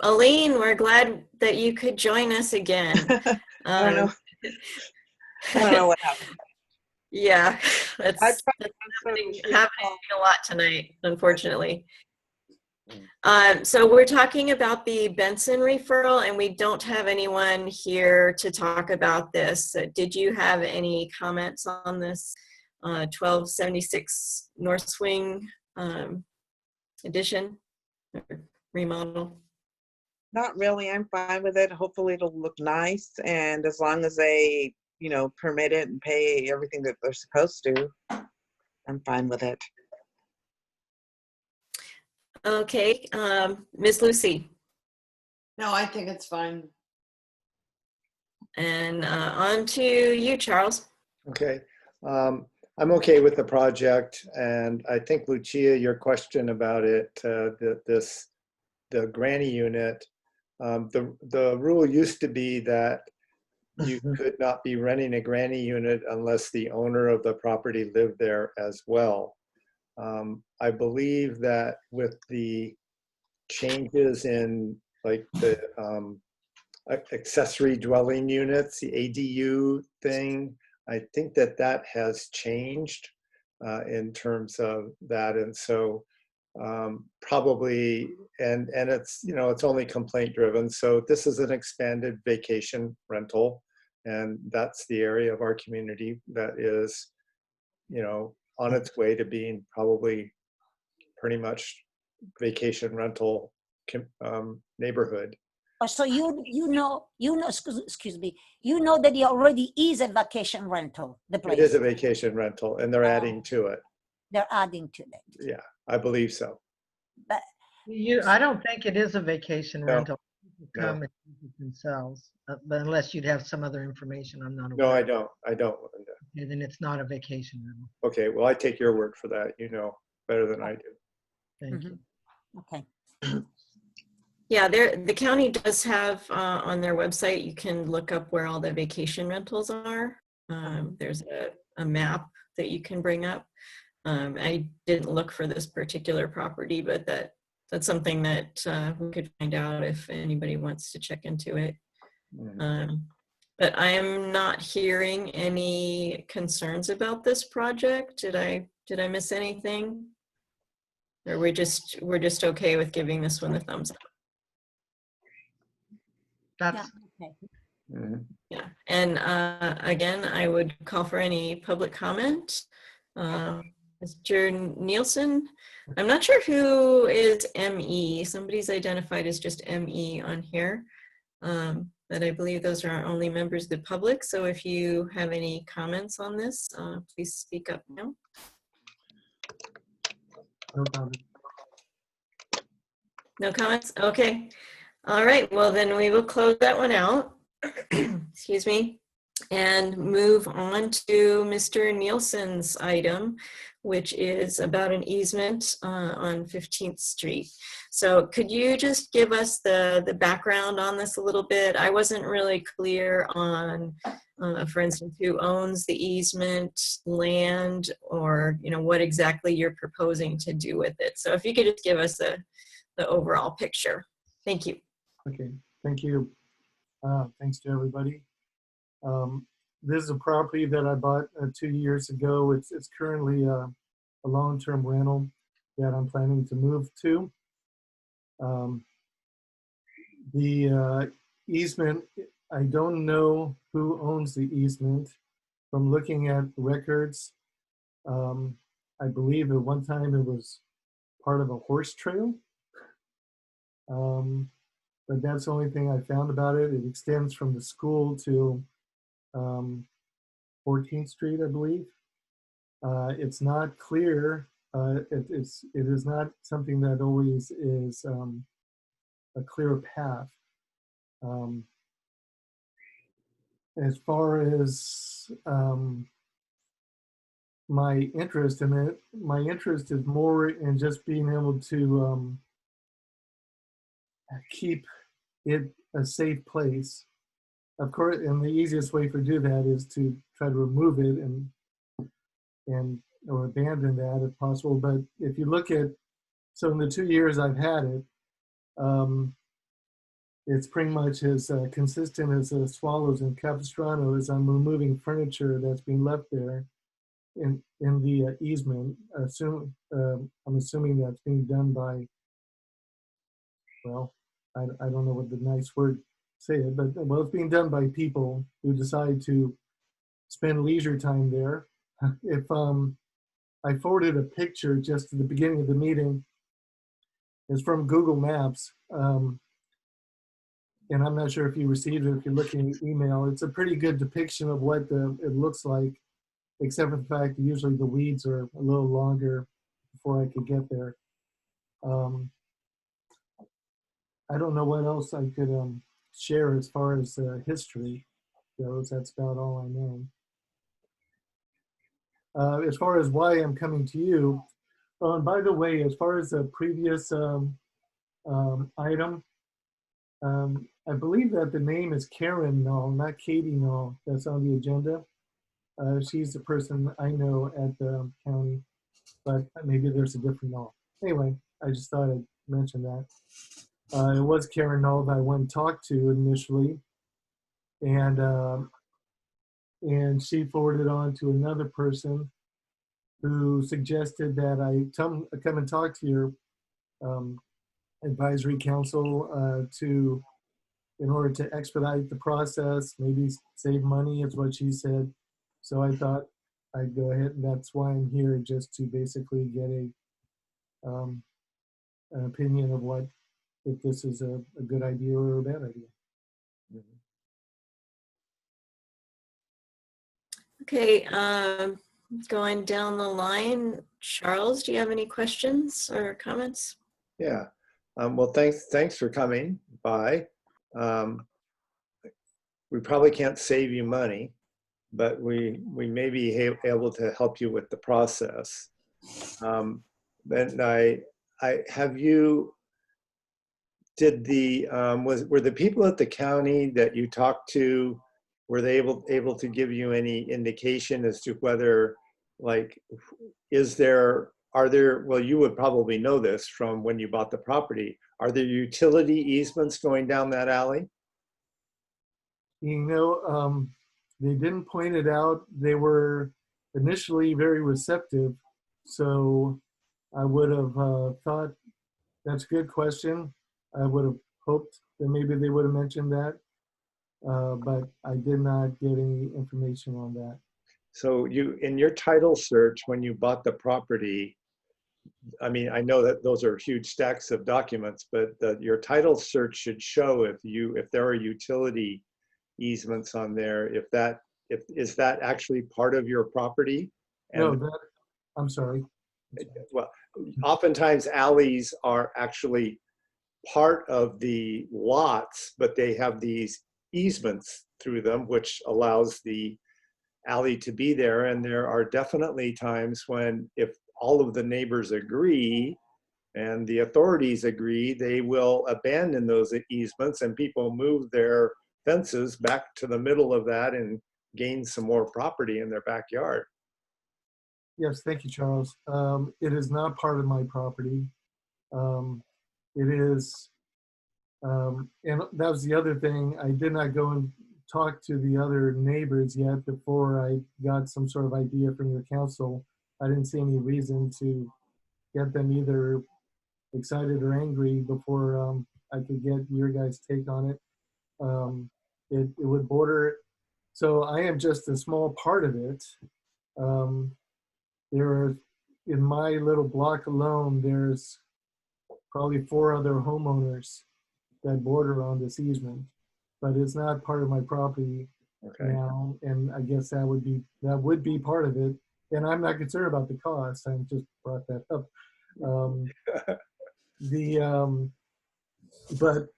S3: Aline, we're glad that you could join us again.
S8: I don't know. I don't know what happened.
S3: Yeah, that's
S8: I tried to
S3: happening
S8: answer
S3: a lot tonight, unfortunately. So we're talking about the Benson referral, and we don't have anyone here to talk about this. Did you have any comments on this 1276 North Swing addition or remodel?
S8: Not really. I'm fine with it. Hopefully it'll look nice. And as long as they, you know, permit it and pay everything that they're supposed to, I'm fine with it.
S3: Okay, Ms. Lucy.
S5: No, I think it's fine.
S3: And on to you, Charles.
S6: Okay. I'm okay with the project, and I think, Lucia, your question about it, the granny unit, the rule used to be that you could not be renting a granny unit unless the owner of the property lived there as well. I believe that with the changes in like the accessory dwelling units, the ADU thing, I think that that has changed in terms of that. And so probably, and it's, you know, it's only complaint driven. So this is an expanded vacation rental. And that's the area of our community that is, you know, on its way to being probably pretty much vacation rental neighborhood.
S11: So you know, excuse me, you know that it already is a vacation rental, the place.
S6: It is a vacation rental, and they're adding to it.
S11: They're adding to it.
S6: Yeah, I believe so.
S11: But
S9: I don't think it is a vacation
S6: No.
S9: rental. People come and use it themselves, but unless you'd have some other information, I'm not aware.
S6: No, I don't. I don't, Linda.
S9: Okay, then it's not a vacation rental.
S6: Okay, well, I take your word for that. You know better than I do.
S9: Thank you.
S11: okay.
S3: Yeah, the county does have on their website, you can look up where all the vacation rentals are. There's a map that you can bring up. I didn't look for this particular property, but that's something that we could find out if anybody wants to check into it. But I am not hearing any concerns about this project. Did I miss anything? Or we're just okay with giving this one the thumbs up?
S9: That's
S3: Yeah, and again, I would call for any public comment. Mr. Nielsen, I'm not sure who is ME. Somebody's identified as just ME on here, but I believe those are our only members of the public. So if you have any comments on this, please speak up now.
S10: No comment.
S3: No comments? Okay. All right, well then we will close that one out, excuse me, and move on to Mr. Nielsen's item, which is about an easement on 15th Street. So could you just give us the background on this a little bit? I wasn't really clear on, for instance, who owns the easement, land, or what exactly you're proposing to do with it. So if you could just give us the overall picture. Thank you.
S10: Okay, thank you. Thanks to everybody. This is a property that I bought 2 years ago. It's currently a long-term rental that I'm planning to move to. The easement, I don't know who owns the easement. From looking at records, I believe at one time it was part of a horse trail. But that's the only thing I found about it. It extends from the school to 14th Street, I believe. It's not clear. It is not something that always is a clear path. As far as my interest in it, my interest is more in just being able to keep it a safe place. Of course, and the easiest way to do that is to try to remove it and or abandon that if possible. But if you look at, so in the 2 years I've had it, it's pretty much as consistent as swallows in Capistrano as I'm removing furniture that's being left there in the easement. I'm assuming that's being done by, well, I don't know what the nice word say it, but well, it's being done by people who decide to spend leisure time there. If I forwarded a picture just at the beginning of the meeting, it's from Google Maps. And I'm not sure if you received it, if you're looking at email. It's a pretty good depiction of what it looks like, except for the fact that usually the weeds are a little longer before I could get there. I don't know what else I could share as far as history goes. That's about all I know. As far as why I'm coming to you, oh, and by the way, as far as the previous item, I believe that the name is Karen Null, not Katie Null, that's on the agenda. She's the person I know at the county, but maybe there's a different Null. Anyway, I just thought I'd mention that. It was Karen Null that I went and talked to initially, and she forwarded on to another person who suggested that I come and talk to your advisory council in order to expedite the process, maybe save money is what she said. So I thought I'd go ahead, and that's why I'm here, just to basically get an opinion of what, if this is a good idea or a bad idea.
S3: Okay, going down the line, Charles, do you have any questions or comments?
S6: Yeah. Well, thanks for coming by. We probably can't save you money, but we may be able to help you with the process. And have you, were the people at the county that you talked to, were they able to give you any indication as to whether, like, well, you would probably know this from when you bought the property, are there utility easements going down that alley?
S10: You know, they didn't point it out. They were initially very receptive. So I would have thought, that's a good question. I would have hoped that maybe they would have mentioned that, but I did not get any information on that.
S6: So in your title search, when you bought the property, I mean, I know that those are huge stacks of documents, but your title search should show if there are utility easements on there, is that actually part of your property? And,
S10: No, I'm sorry.
S6: well, oftentimes alleys are actually part of the lots, but they have these easements through them, which allows the alley to be there. And there are definitely times when, if all of the neighbors agree and the authorities agree, they will abandon those easements and people move their fences back to the middle of that and gain some more property in their backyard.
S10: Yes, thank you, Charles. It is not part of my property. It is, and that was the other thing. I did not go and talk to the other neighbors yet before I got some sort of idea from your council. I didn't see any reason to get them either excited or angry before I could get your guys' take on it. It would border, so I am just a small part of it. There are, in my little block alone, there's probably 4 other homeowners that border on this easement, but it's not part of my property.
S6: Okay.
S10: now, and I guess that would be part of it. And I'm not concerned about the cost. I just brought that up. But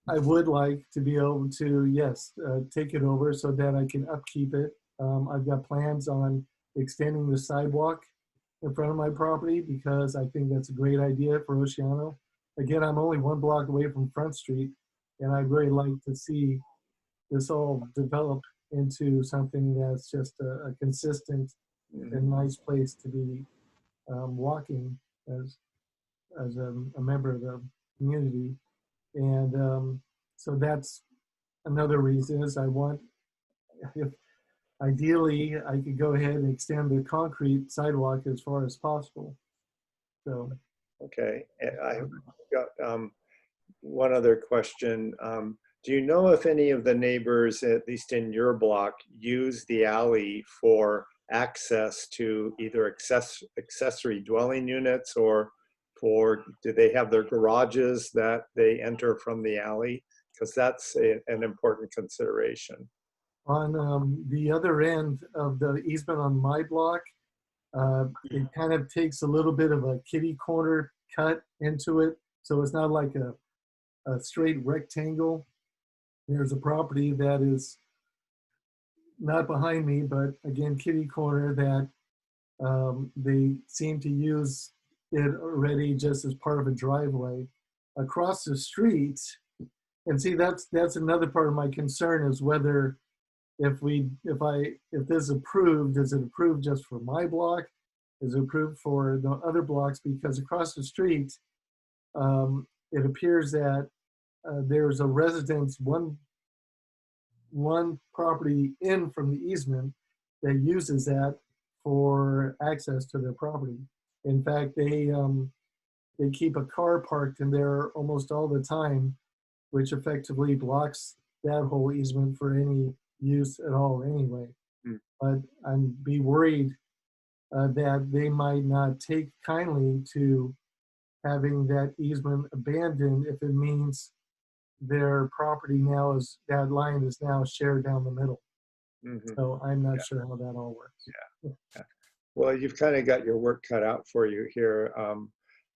S10: I would like to be able to, yes, take it over so that I can upkeep it. I've got plans on extending the sidewalk in front of my property because I think that's a great idea for Oceano. Again, I'm only 1 block away from Front Street, and I'd really like to see this all develop into something that's just a consistent and nice place to be walking as a member of the community. And so that's another reason is I want, if ideally, I could go ahead and extend the concrete sidewalk as far as possible. So,
S6: Okay, and I've got one other question. Do you know if any of the neighbors, at least in your block, use the alley for access to either accessory dwelling units, or do they have their garages that they enter from the alley? Because that's an important consideration.
S10: on the other end of the easement on my block, it kind of takes a little bit of a kitty corner cut into it. So it's not like a straight rectangle. There's a property that is not behind me, but again, kitty corner that they seem to use it already just as part of a driveway. Across the street, and see, that's another part of my concern is whether if this is approved, is it approved just for my block? Is it approved for the other blocks? Because across the street, it appears that there's a residence, one property in from the easement that uses that for access to their property. In fact, they keep a car parked in there almost all the time, which effectively blocks that whole easement for any use at all anyway. But I'd be worried that they might not take kindly to having that easement abandoned if it means their property now is, that line is now shared down the middle. So I'm not sure how that all works.
S6: Yeah. Well, you've kind of got your work cut out for you here.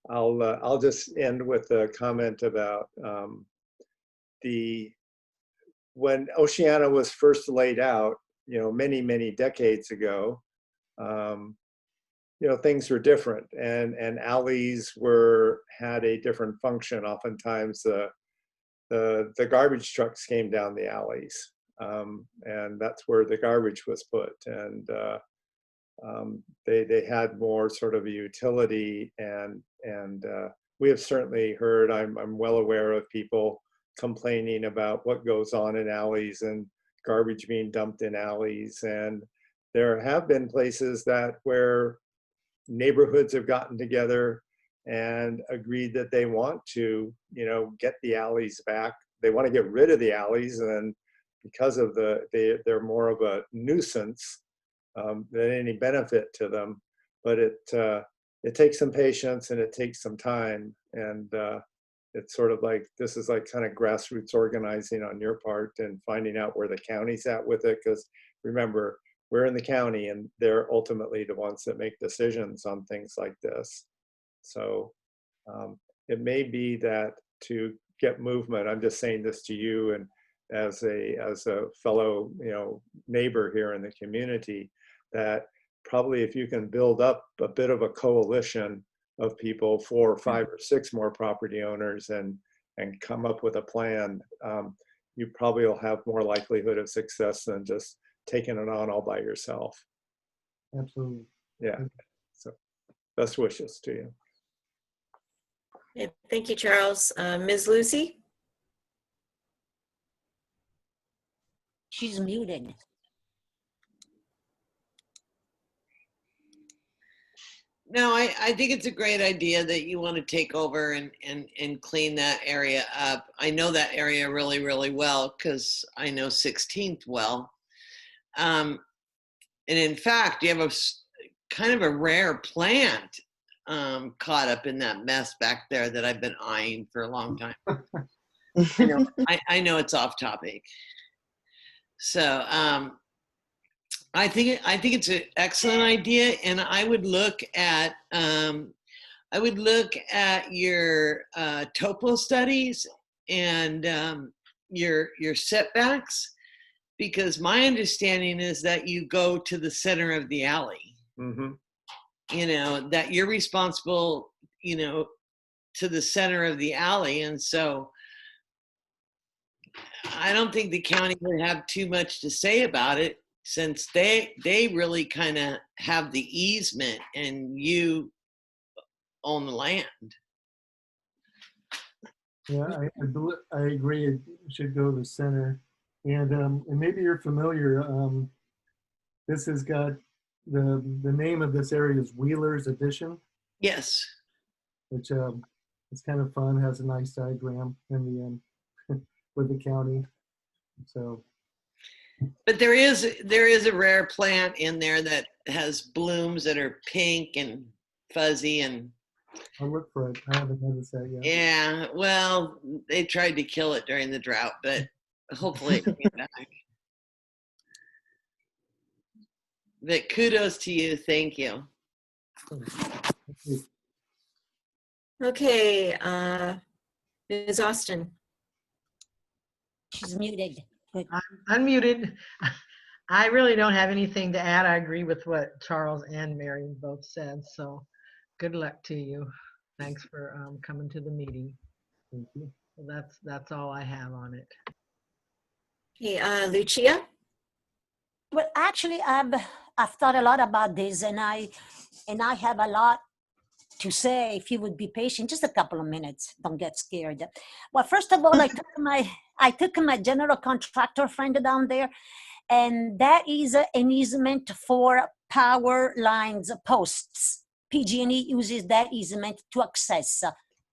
S6: I'll just end with a comment about when Oceano was first laid out, many, many decades ago, things were different, and alleys had a different function. Oftentimes, the garbage trucks came down the alleys, and that's where the garbage was put. And they had more sort of a utility, and we have certainly heard. I'm well aware of people complaining about what goes on in alleys and garbage being dumped in alleys. And there have been places where neighborhoods have gotten together and agreed that they want to, get the alleys back. They want to get rid of the alleys, and because of they're more of a nuisance than any benefit to them. But it takes some patience and it takes some time, and it's sort of like, this is like kind of grassroots organizing on your part and finding out where the county's at with it. Because remember, we're in the county and they're ultimately the ones that make decisions on things like this. So it may be that to get movement, I'm just saying this to you and as a fellow neighbor here in the community, that probably if you can build up a bit of a coalition of people, 4 or 5 or 6 more property owners, and come up with a plan, you probably will have more likelihood of success than just taking it on all by yourself.
S10: Absolutely.
S6: Yeah. So best wishes to you.
S3: Yeah, thank you, Charles. Ms. Lucy?
S11: She's muted.
S5: No, I think it's a great idea that you want to take over and clean that area up. I know that area really, really well because I know 16th well. And in fact, you have a kind of a rare plant caught up in that mess back there that I've been eyeing for a long time. I know it's off topic. So I think it's an excellent idea, and I would look at your topo studies and your setbacks, because my understanding is that you go to the center of the alley.
S6: Mm-hmm.
S5: You know, that you're responsible, you know, to the center of the alley, and so I don't think the county would have too much to say about it, since they really kind of have the easement and you own the land.
S10: Yeah, I agree. It should go to the center. And maybe you're familiar. This has got the name of this area is Wheeler's Addition,
S5: Yes.
S10: which it's kind of fun. Has a nice diagram in the with the county. So,
S5: But there is a rare plant in there that has blooms that are pink and fuzzy, and
S10: I'll look for it. I haven't noticed that yet.
S5: yeah, well, they tried to kill it during the drought, but hopefully it came back. But kudos to you. Thank you.
S3: Okay, Ms. Austin.
S11: She's muted. Good.
S9: I'm unmuted. I really don't have anything to add. I agree with what Charles and Mary both said. So good luck to you. Thanks for coming to the meeting.
S10: Thank you.
S9: So that's all I have on it.
S3: Okay, Lucia.
S11: Well, actually, I've thought a lot about this, and I have a lot to say. If you would be patient, just a couple of minutes. Don't get scared. Well, first of all, I took my general contractor friend down there, and that is an easement for power lines posts. PG&E uses that easement to access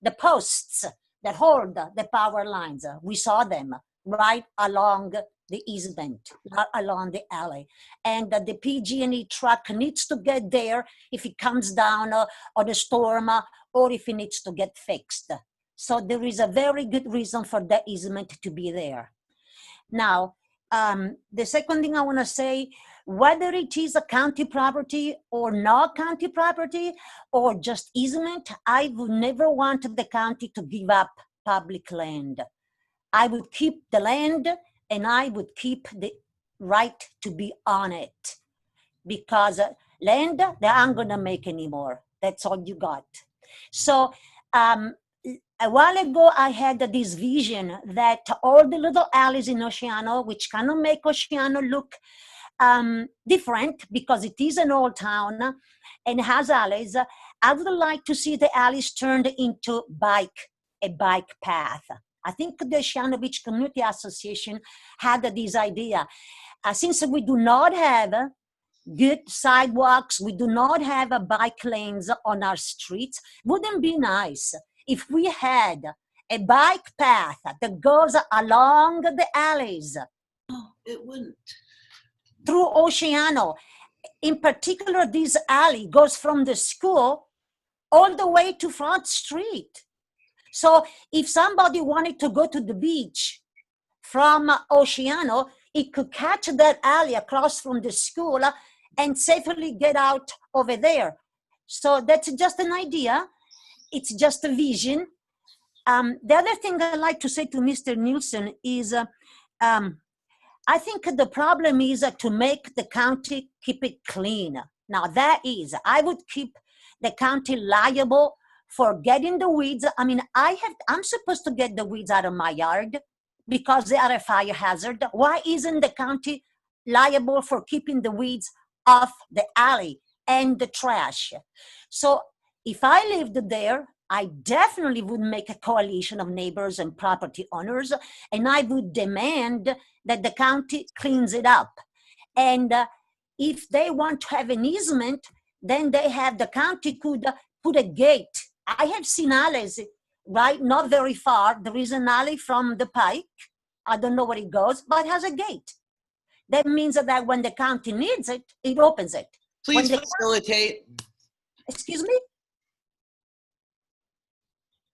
S11: the posts that hold the power lines. We saw them right along the easement, not along the alley. And the PG&E truck needs to get there if it comes down on a storm or if it needs to get fixed. So there is a very good reason for the easement to be there. Now, the second thing I want to say, whether it is a county property or not county property or just easement, I would never want the county to give up public land. I would keep the land and I would keep the right to be on it, because land, they aren't going to make anymore. That's all you got. So a while ago, I had this vision that all the little alleys in Oceano, which kind of make Oceano look different because it is an old town and has alleys, I would like to see the alleys turned into a bike path. I think the Oceano Beach Community Association had this idea. Since we do not have good sidewalks, we do not have bike lanes on our streets, wouldn't it be nice if we had a bike path that goes along the alleys?
S5: Oh, it wouldn't.
S11: Through Oceano. In particular, this alley goes from the school all the way to Front Street. So if somebody wanted to go to the beach from Oceano, it could catch that alley across from the school and safely get out over there. So that's just an idea. It's just a vision. The other thing I'd like to say to Mr. Nielsen is, I think the problem is to make the county keep it clean. Now that is, I would keep the county liable for getting the weeds. I mean, I'm supposed to get the weeds out of my yard because they are a fire hazard. Why isn't the county liable for keeping the weeds off the alley and the trash? So if I lived there, I definitely would make a coalition of neighbors and property owners, and I would demand that the county cleans it up. And if they want to have an easement, then the county could put a gate. I have seen alleys, right, not very far. There is an alley from the pike. I don't know where it goes, but it has a gate. That means that when the county needs it, it opens it.
S5: Please facilitate.
S11: Excuse me?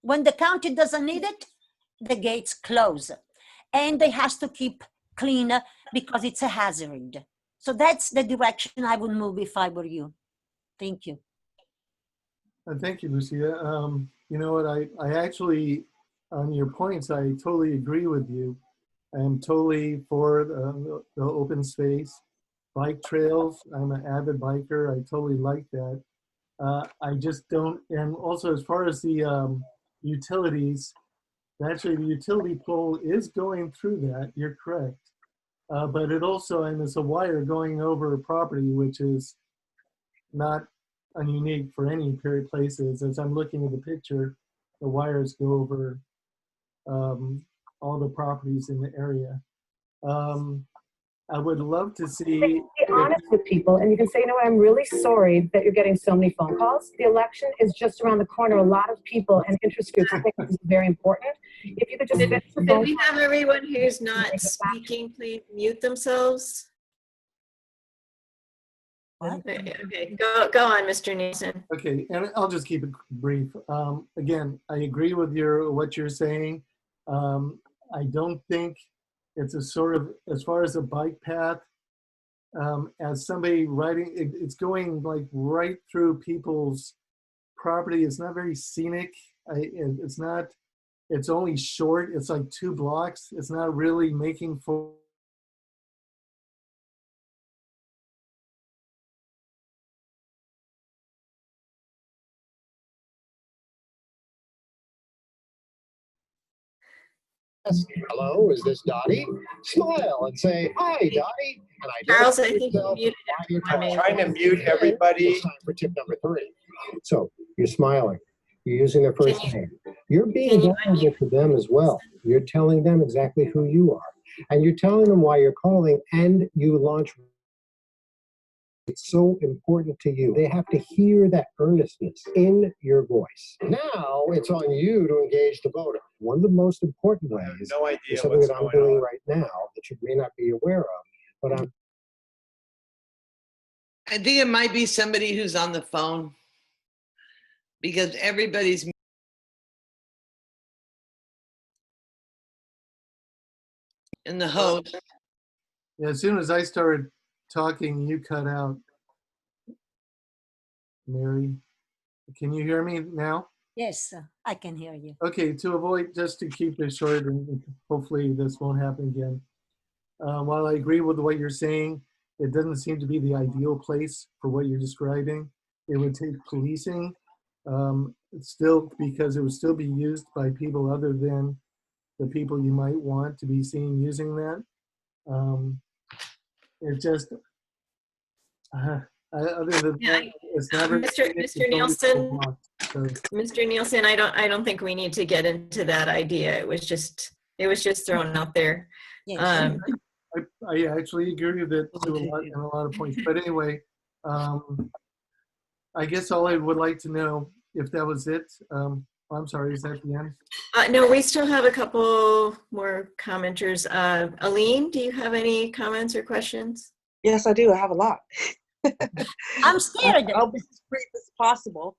S11: When the county doesn't need it, the gates close. And they has to keep clean because it's a hazard. So that's the direction I would move if I were you. Thank you.
S10: Thank you, Lucia. You know what, I actually, on your points, I totally agree with you. I am totally for the open space. Bike trails, I'm an avid biker. I totally like that. I just don't, and also as far as the utilities, actually the utility pole is going through that, you're correct. But it also, and there's a wire going over property, which is not ununique for any period places. As I'm looking at the picture, the wires go over all the properties in the area. I would love to see.
S12: Be honest with people, and you can say, you know what, I'm really sorry that you're getting so many phone calls. The election is just around the corner. A lot of people and interest groups think this is very important. If you could just finish the
S3: Can
S12: phone
S3: we
S12: call.
S3: have everyone who's not speaking, please mute themselves?
S11: What?
S3: Okay, go on, Mr. Nielsen.
S10: Okay, and I'll just keep it brief. Again, I agree with what you're saying. I don't think it's a sort of, as far as a bike path, as somebody riding, it's going like right through people's property. It's not very scenic. It's not, it's only short. It's like 2 blocks. It's not really making for.
S13: Hello, is this Dottie? Smile and say, hi, Dottie. And
S3: Charles, I think you muted
S13: I'm
S6: Trying to mute everybody.
S13: It's time for tip number 3. So you're smiling. You're using their first name. You're being vulnerable to them as well. You're telling them exactly who you are. And you're telling them why you're calling, and you launch. It's so important to you. They have to hear that earnestness in your voice. Now it's on you to engage the voter. One of the most important ways
S6: No idea
S13: is something
S6: what's
S13: that I'm
S6: going
S13: doing
S6: on.
S13: right now that you may not be aware of, but I'm.
S5: I think it might be somebody who's on the phone because everybody's in the host.
S10: Yeah, as soon as I started talking, you cut out. Mary, can you hear me now?
S11: Yes, I can hear you.
S10: Okay, to avoid, just to keep this short, and hopefully this won't happen again. While I agree with what you're saying, it doesn't seem to be the ideal place for what you're describing. It would take policing, still, because it would still be used by people other than the people you might want to be seen using that. It just, other than that, it's never.
S3: Mr. Nielsen, Mr. Nielsen, I don't think we need to get into that idea. It was just thrown out there.
S10: I actually agree with it to in a lot of points. But anyway, I guess all I would like to know, if that was it. I'm sorry, is that the end?
S3: No, we still have a couple more commenters. Aline, do you have any comments or questions?
S8: Yes, I do. I have a lot.
S11: I'm scared.
S8: I'll be as brief as possible.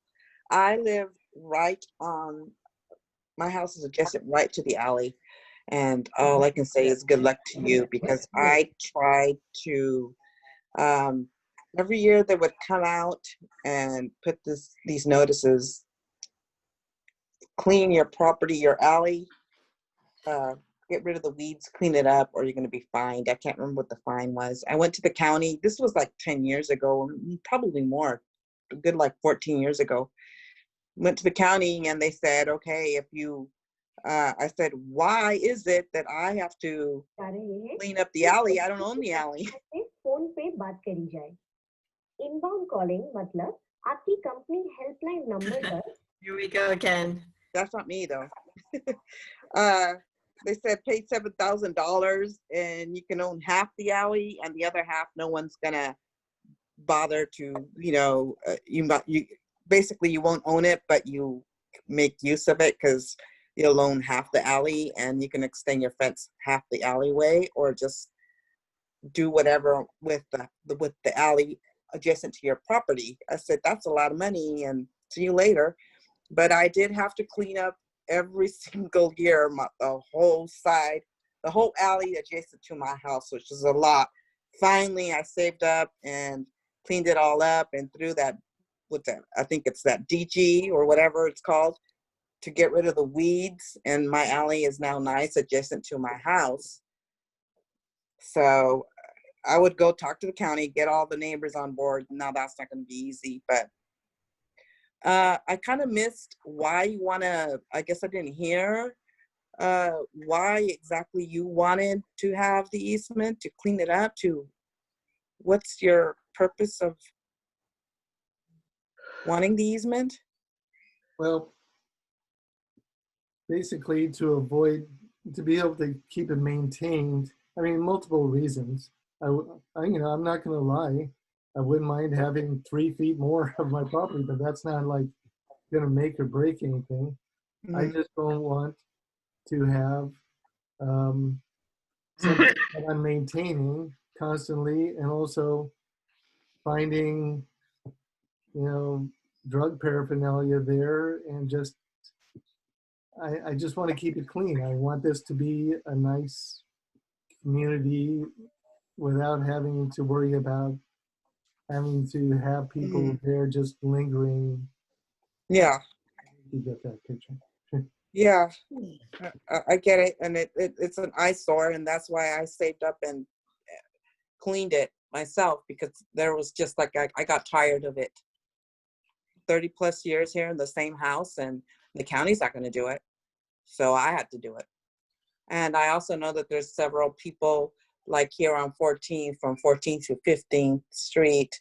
S8: I live right on, my house is adjacent right to the alley. And all I can say is good luck to you, because I tried to, every year they would come out and put these notices, clean your property, your alley, get rid of the weeds, clean it up, or you're going to be fined. I can't remember what the fine was. I went to the county. This was like 10 years ago, probably more, a good like 14 years ago. Went to the county and they said, okay, if you, I said, why is it that I have to clean up the alley? I don't own the alley.
S12: Inbound calling मतलब आपकी company helpline number पर.
S3: Here we go again.
S8: That's not me though. They said pay $7,000 and you can own half the alley, and the other half no one's gonna bother to, you basically you won't own it, but you make use of it because you'll own half the alley and you can extend your fence half the alleyway, or just do whatever with the alley adjacent to your property. I said, that's a lot of money and see you later. But I did have to clean up every single year, the whole side the whole alley adjacent to my house, which is a lot. Finally, I saved up and cleaned it all up and threw that, what's that? I think it's that DG or whatever it's called, to get rid of the weeds. And my alley is now nice adjacent to my house. So I would go talk to the county, get all the neighbors on board. Now that's not going to be easy, but I kind of missed why you want to, I guess I didn't hear why exactly you wanted to have the easement, to clean it up, to what's your purpose of wanting the easement?
S10: Well, basically to avoid, to be able to keep it maintained. I mean, multiple reasons. You know, I'm not going to lie. I wouldn't mind having 3 feet more of my property, but that's not like going to make or break anything. I just don't want to have something that I'm maintaining constantly, and also finding, you know, drug paraphernalia there, and just I just want to keep it clean. I want this to be a nice community without having to worry about having to have people there just lingering.
S8: Yeah.
S10: You get that picture.
S8: Yeah, I get it. And it's an eyesore, and that's why I saved up and cleaned it myself, because there was just like, I got tired of it. 30 plus years here in the same house, and the county's not going to do it. So I had to do it. And I also know that there's several people like here on 14, from 14th to 15th Street,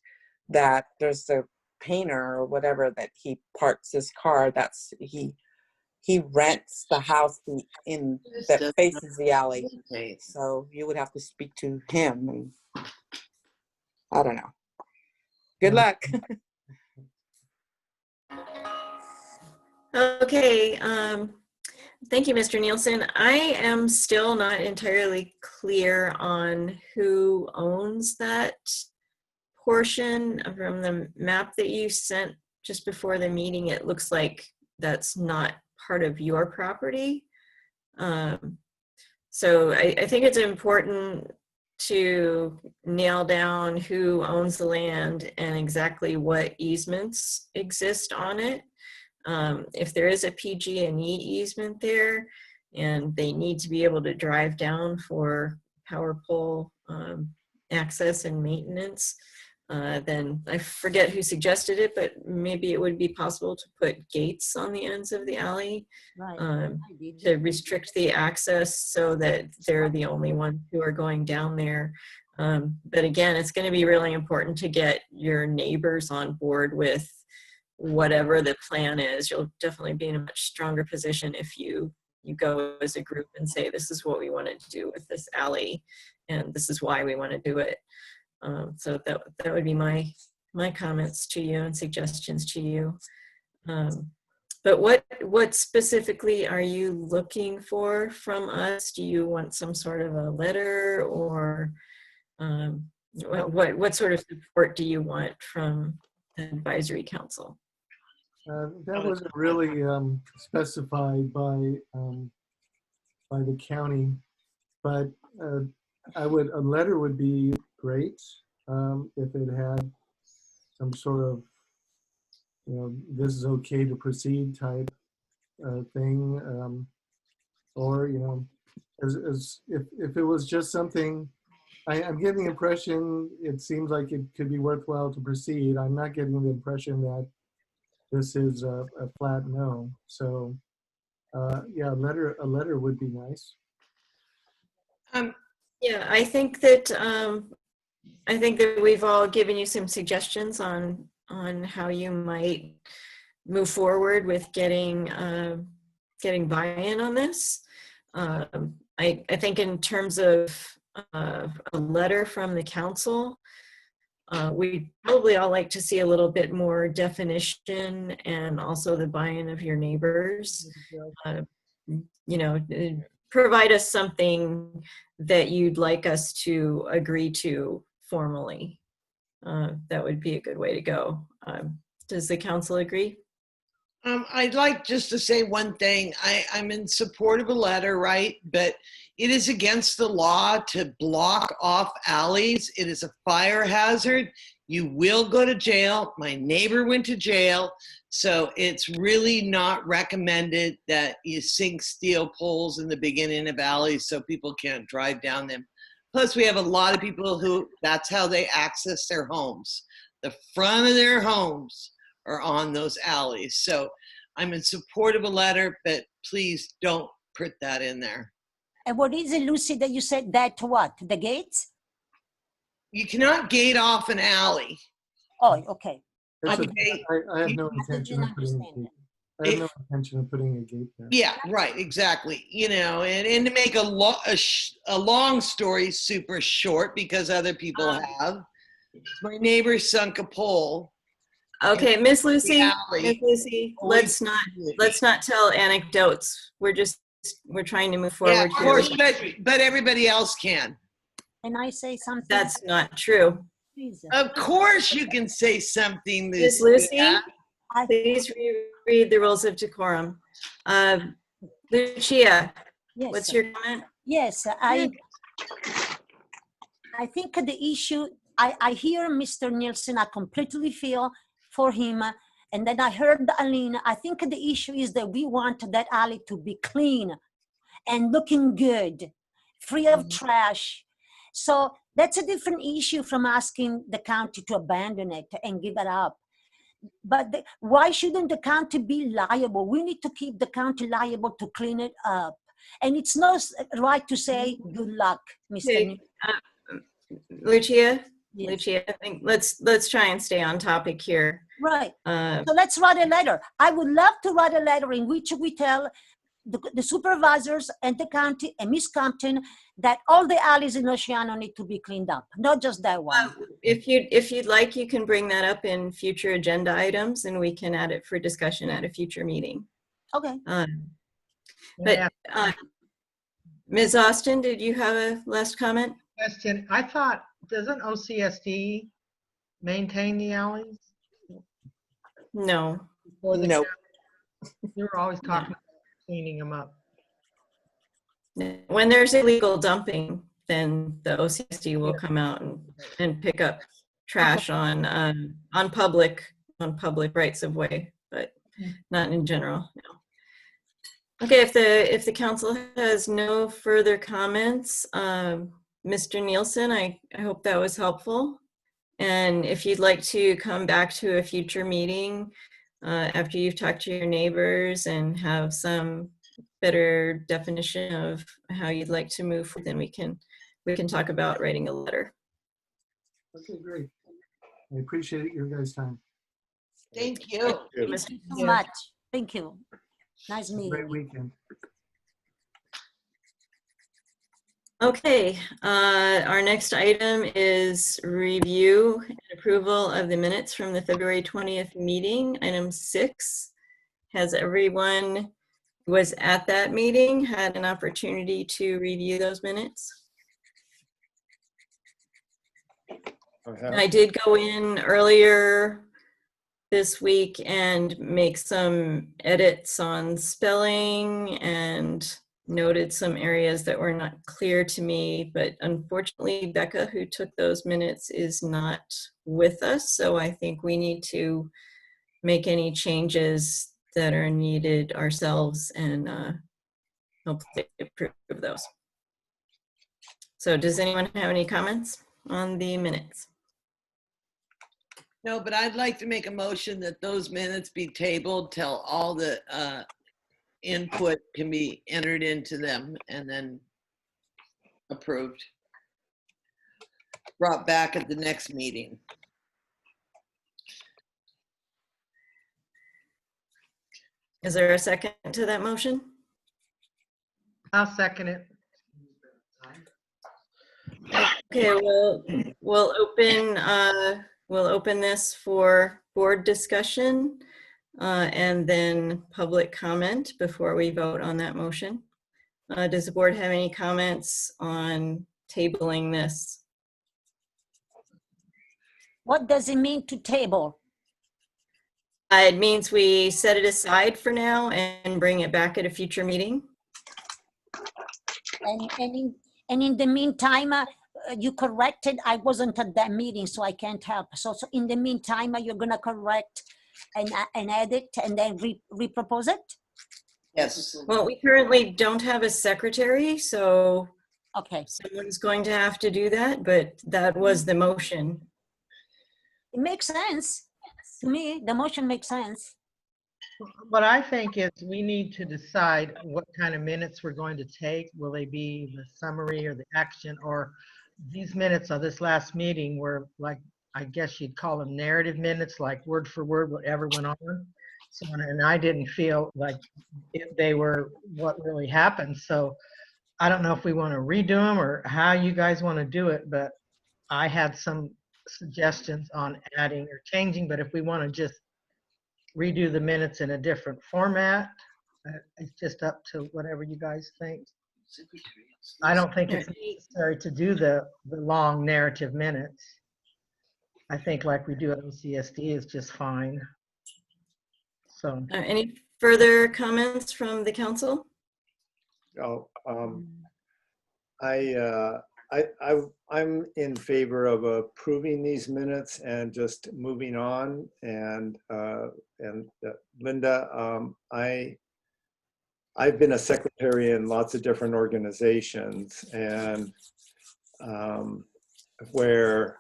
S8: that there's a painter or whatever that he parks his car. That's he rents the house that faces the alley. So you would have to speak to him. And I don't know. Good luck.
S3: Okay, thank you, Mr. Nielsen. I am still not entirely clear on who owns that portion. From the map that you sent just before the meeting, it looks like that's not part of your property. So I think it's important to nail down who owns the land and exactly what easements exist on it. If there is a PG&E easement there, and they need to be able to drive down for power pole access and maintenance, then I forget who suggested it, but maybe it would be possible to put gates on the ends of the alley to restrict the access so that they're the only ones who are going down there. But again, it's going to be really important to get your neighbors on board with whatever the plan is. You'll definitely be in a much stronger position if you go as a group and say, this is what we want to do with this alley, and this is why we want to do it. So that would be my comments to you and suggestions to you. But what specifically are you looking for from us? Do you want some sort of a letter, or what sort of support do you want from the advisory council?
S10: That wasn't really specified by the county, but a letter would be great if it had some sort of, you know, this is okay to proceed type thing, or, you know, as if it was just something. I'm getting the impression it seems like it could be worthwhile to proceed. I'm not getting the impression that this is a flat no. So yeah, a letter would be nice.
S3: Yeah, I think that we've all given you some suggestions on how you might move forward with getting buy-in on this. I think in terms of a letter from the council, we'd probably all like to see a little bit more definition, and also the buy-in of your neighbors. You know, provide us something that you'd like us to agree to formally. That would be a good way to go. Does the council agree?
S5: I'd like just to say one thing. I'm in support of a letter, right? But it is against the law to block off alleys. It is a fire hazard. You will go to jail. My neighbor went to jail. So it's really not recommended that you sink steel poles in the beginning of alleys so people can't drive down them. Plus, we have a lot of people who, that's how they access their homes. The front of their homes are on those alleys. So I'm in support of a letter, but please don't put that in there.
S11: And what is it, Lucy, that you said that to what? The gates?
S5: You cannot gate off an alley.
S11: Oh, okay.
S10: That's
S5: Okay.
S10: I have no
S11: I
S10: intention
S11: didn't
S10: of putting a
S11: understand
S10: gate. I have no intention of putting a gate there.
S5: Yeah, right, exactly. You know, and to make a long story super short, because other people have, my neighbor sunk a pole.
S3: Okay, Miss
S5: The
S3: Lucy,
S5: alley.
S3: Miss Lucy, let's not tell anecdotes. We're trying to move
S5: Yeah,
S3: forward
S5: of
S3: here.
S5: course, but everybody else can.
S11: Can I say something?
S3: That's not true.
S11: Please.
S5: Of course you can say something,
S3: Miss Lucy,
S5: Lucia.
S3: please reread the rules of decorum. Lucia,
S11: Yes.
S3: what's your comment?
S11: Yes, I think the issue, I hear Mr. Nielsen, I completely feel for him. And then I heard Aline, I think the issue is that we want that alley to be clean and looking good, free of trash. So that's a different issue from asking the county to abandon it and give it up. But why shouldn't the county be liable? We need to keep the county liable to clean it up. And it's not right to say, good luck, Mr.
S3: Okay, Lucia,
S11: Yes.
S3: Lucia, I think let's try and stay on topic here.
S11: Right. So let's write a letter. I would love to write a letter in which we tell the supervisors and the county and Miss Compton that all the alleys in Oceano need to be cleaned up, not just that one.
S3: If you'd like, you can bring that up in future agenda items, and we can add it for discussion at a future meeting.
S11: Okay.
S3: But Ms. Austin, did you have a last comment?
S9: Question. I thought, doesn't OCSD maintain the alleys?
S3: No.
S8: No.
S9: You were always talking about cleaning them up.
S3: When there's illegal dumping, then the OCSD will come out and pick up trash on public rights of way, but not in general. No. Okay, if the council has no further comments, Mr. Nielsen, I hope that was helpful. And if you'd like to come back to a future meeting after you've talked to your neighbors and have some better definition of how you'd like to move forward, then we can talk about writing a letter.
S10: Okay, great. I appreciate your guys' time.
S5: Thank you.
S11: Thank you so much. Thank you. Nice meeting.
S10: Great weekend.
S3: Okay, our next item is review and approval of the minutes from the February 20th meeting, item 6. Has everyone who was at that meeting had an opportunity to review those minutes? I did go in earlier this week and make some edits on spelling and noted some areas that were not clear to me, but unfortunately Becca, who took those minutes, is not with us, so I think we need to make any changes that are needed ourselves and hopefully approve those. So does anyone have any comments on the minutes?
S5: No, but I'd like to make a motion that those minutes be tabled till all the input can be entered into them and then approved. Brought back at the next meeting.
S3: Is there a second to that motion?
S9: I'll second it.
S3: Okay, we'll open this for board discussion and then public comment before we vote on that motion. Does the board have any comments on tabling this?
S11: What does it mean to table?
S3: It means we set it aside for now and bring it back at a future meeting.
S11: And in the meantime, you corrected, I wasn't at that meeting, so I can't help. So in the meantime, you're gonna correct and edit and then repropose it?
S5: Yes.
S3: Well, we currently don't have a secretary, so
S11: Okay,
S3: someone's going to have to do that, but that was the motion.
S11: it makes sense. To me, the motion makes sense.
S9: What I think is we need to decide what kind of minutes we're going to take. Will they be the summary or the action, or these minutes of this last meeting were like, I guess you'd call them narrative minutes, like word for word, whatever went on. So, and I didn't feel like they were what really happened. So I don't know if we want to redo them or how you guys want to do it, but I had some suggestions on adding or changing, but if we want to just redo the minutes in a different format, it's just up to whatever you guys think. I don't think it's necessary to do the long narrative minutes. I think like we do at OCSD is just fine. So
S3: Any further comments from the council?
S6: Oh, I'm in favor of approving these minutes and just moving on. And Linda, I've been a secretary in lots of different organizations, and where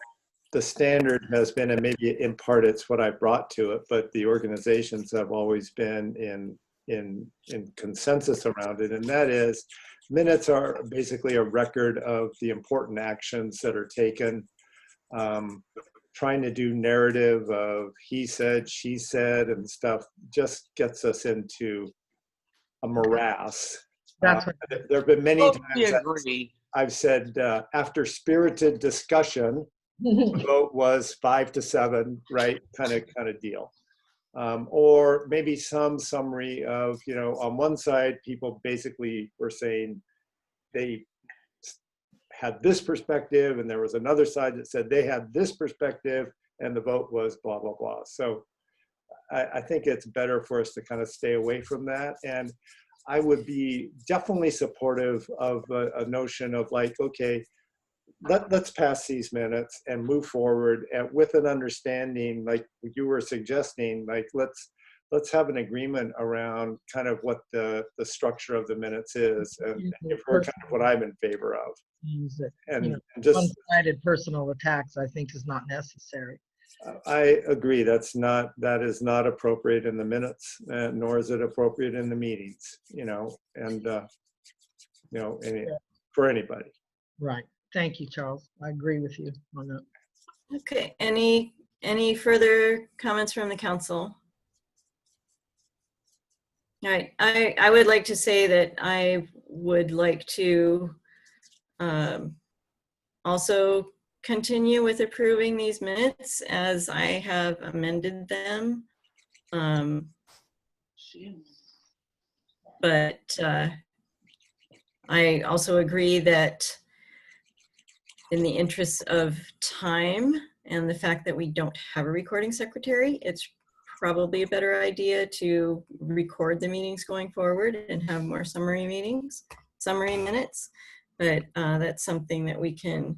S6: the standard has been, and maybe in part it's what I brought to it, but the organizations have always been in consensus around it, and that is minutes are basically a record of the important actions that are taken. Trying to do narrative of he said, she said, and stuff just gets us into a morass.
S9: that's what
S6: There have been many
S5: Totally
S6: times
S5: agree.
S6: I've said after spirited discussion, the vote was 5-7, right? Kind of deal. Or maybe some summary of, on one side, people basically were saying they had this perspective, and there was another side that said they had this perspective, and the vote was blah, blah, blah. So I think it's better for us to kind of stay away from that. And I would be definitely supportive of a notion of like, okay, let's pass these minutes and move forward with an understanding, like you were suggesting, like let's have an agreement around kind of what the structure of the minutes is, and you've heard kind of what I'm in favor of. And just
S9: one-sided personal attacks, I think, is not necessary.
S6: I agree. That is not appropriate in the minutes, nor is it appropriate in the meetings. For anybody.
S9: Right. Thank you, Charles. I agree with you on that.
S3: Okay, any further comments from the council? All right, I would like to say that I would like to also continue with approving these minutes as I have amended them. But I also agree that in the interest of time and the fact that we don't have a recording secretary, it's probably a better idea to record the meetings going forward and have more summary minutes. But that's something that we can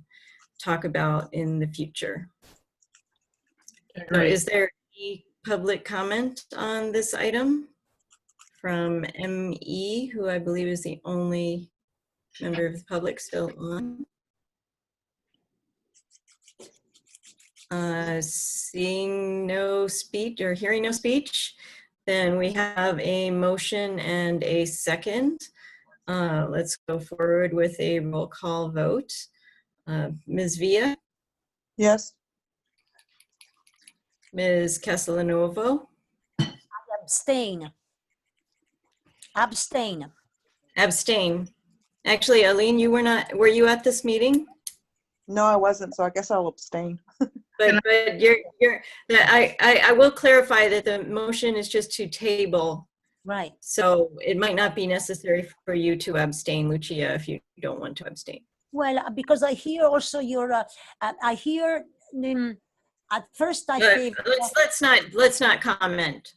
S3: talk about in the future. So is there any public comment on this item from ME, who I believe is the only member of the public still on? Seeing no speech or hearing no speech, then we have a motion and a second. Let's go forward with a roll call vote. Ms. Villa?
S8: Yes.
S3: Ms. Castellanovo?
S11: Abstain. Abstain.
S3: Abstain. Actually, Aline, were you at this meeting?
S8: No, I wasn't, so I guess I'll abstain.
S3: But I will clarify that the motion is just to table.
S11: Right.
S3: So it might not be necessary for you to abstain, Lucia, if you don't want to abstain.
S11: Well, because I hear also At first I
S3: But
S11: gave.
S3: let's not comment.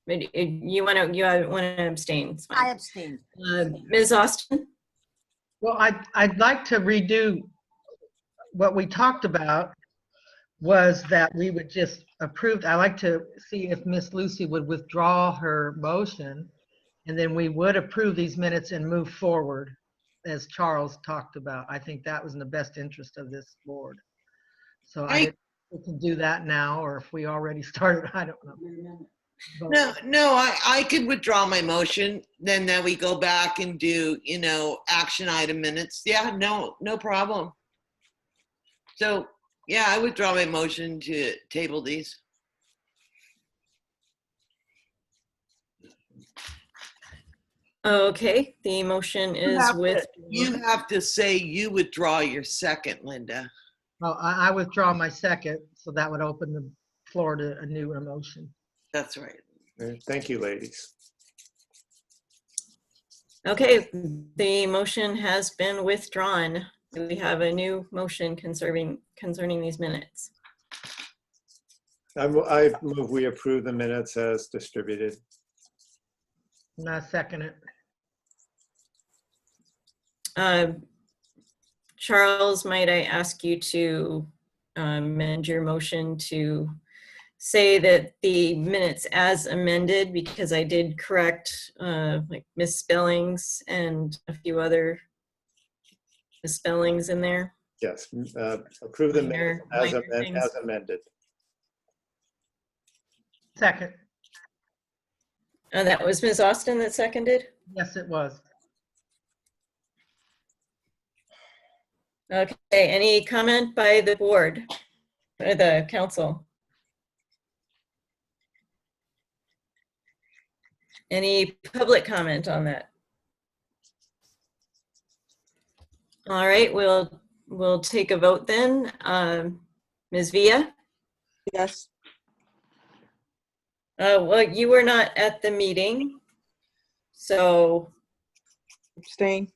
S3: You want to abstain. It's fine.
S11: I abstained.
S3: Ms. Austin?
S9: Well, I'd like to redo what we talked about, was that we would just approve. I like to see if Miss Lucy would withdraw her motion, and then we would approve these minutes and move forward, as Charles talked about. I think that was in the best interest of this board. So we can do that now, or if we already started, I don't know. But
S5: No, I could withdraw my motion, then that we go back and do, action item minutes. Yeah, no problem. So, yeah, I withdraw my motion to table these.
S3: Okay, the motion is with.
S5: You have to say you withdraw your second, Linda.
S9: well, I withdraw my second, so that would open the floor to a new motion.
S5: That's right.
S6: Thank you, ladies.
S3: Okay, the motion has been withdrawn. We have a new motion concerning these minutes.
S6: I move we approve the minutes as distributed.
S9: And I second it.
S3: Charles, might I ask you to amend your motion to say that the minutes as amended, because I did correct like misspellings and a few other misspellings in there.
S6: Yes, approve the minutes as amended.
S9: Second.
S3: That was Ms. Austin that seconded?
S9: Yes, it was.
S3: Okay, any comment by the board or the council? Any public comment on that? All right, we'll take a vote then. Ms. Villa?
S8: Yes.
S3: Well, you were not at the meeting, so.
S8: Abstain.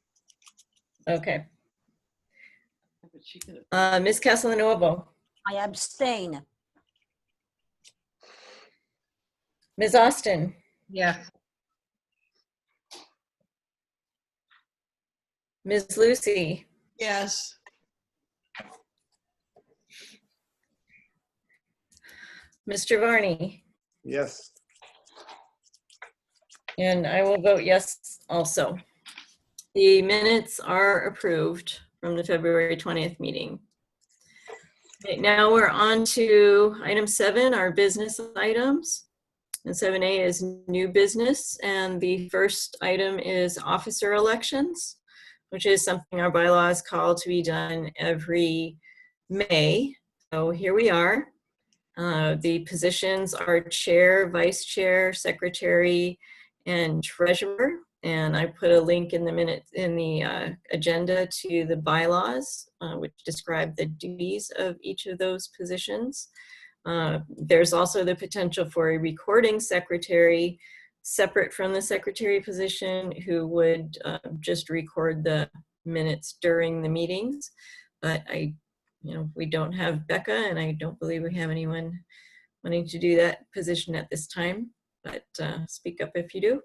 S3: Okay. Ms. Castellanovo?
S11: I abstain.
S3: Ms. Austin?
S9: Yes.
S3: Ms. Lucy?
S5: Yes.
S3: Mr. Varney?
S6: Yes.
S3: And I will vote yes also. The minutes are approved from the February 20th meeting. Okay, now we're on to item 7, our business items. And 7A is new business. And the first item is officer elections, which is something our bylaws call to be done every May. So here we are. The positions are chair, vice chair, secretary, and treasurer. And I put a link in the agenda to the bylaws, which describe the duties of each of those positions. There's also the potential for a recording secretary separate from the secretary position who would just record the minutes during the meetings. But we don't have Becca, and I don't believe we have anyone wanting to do that position at this time, but speak up if you do.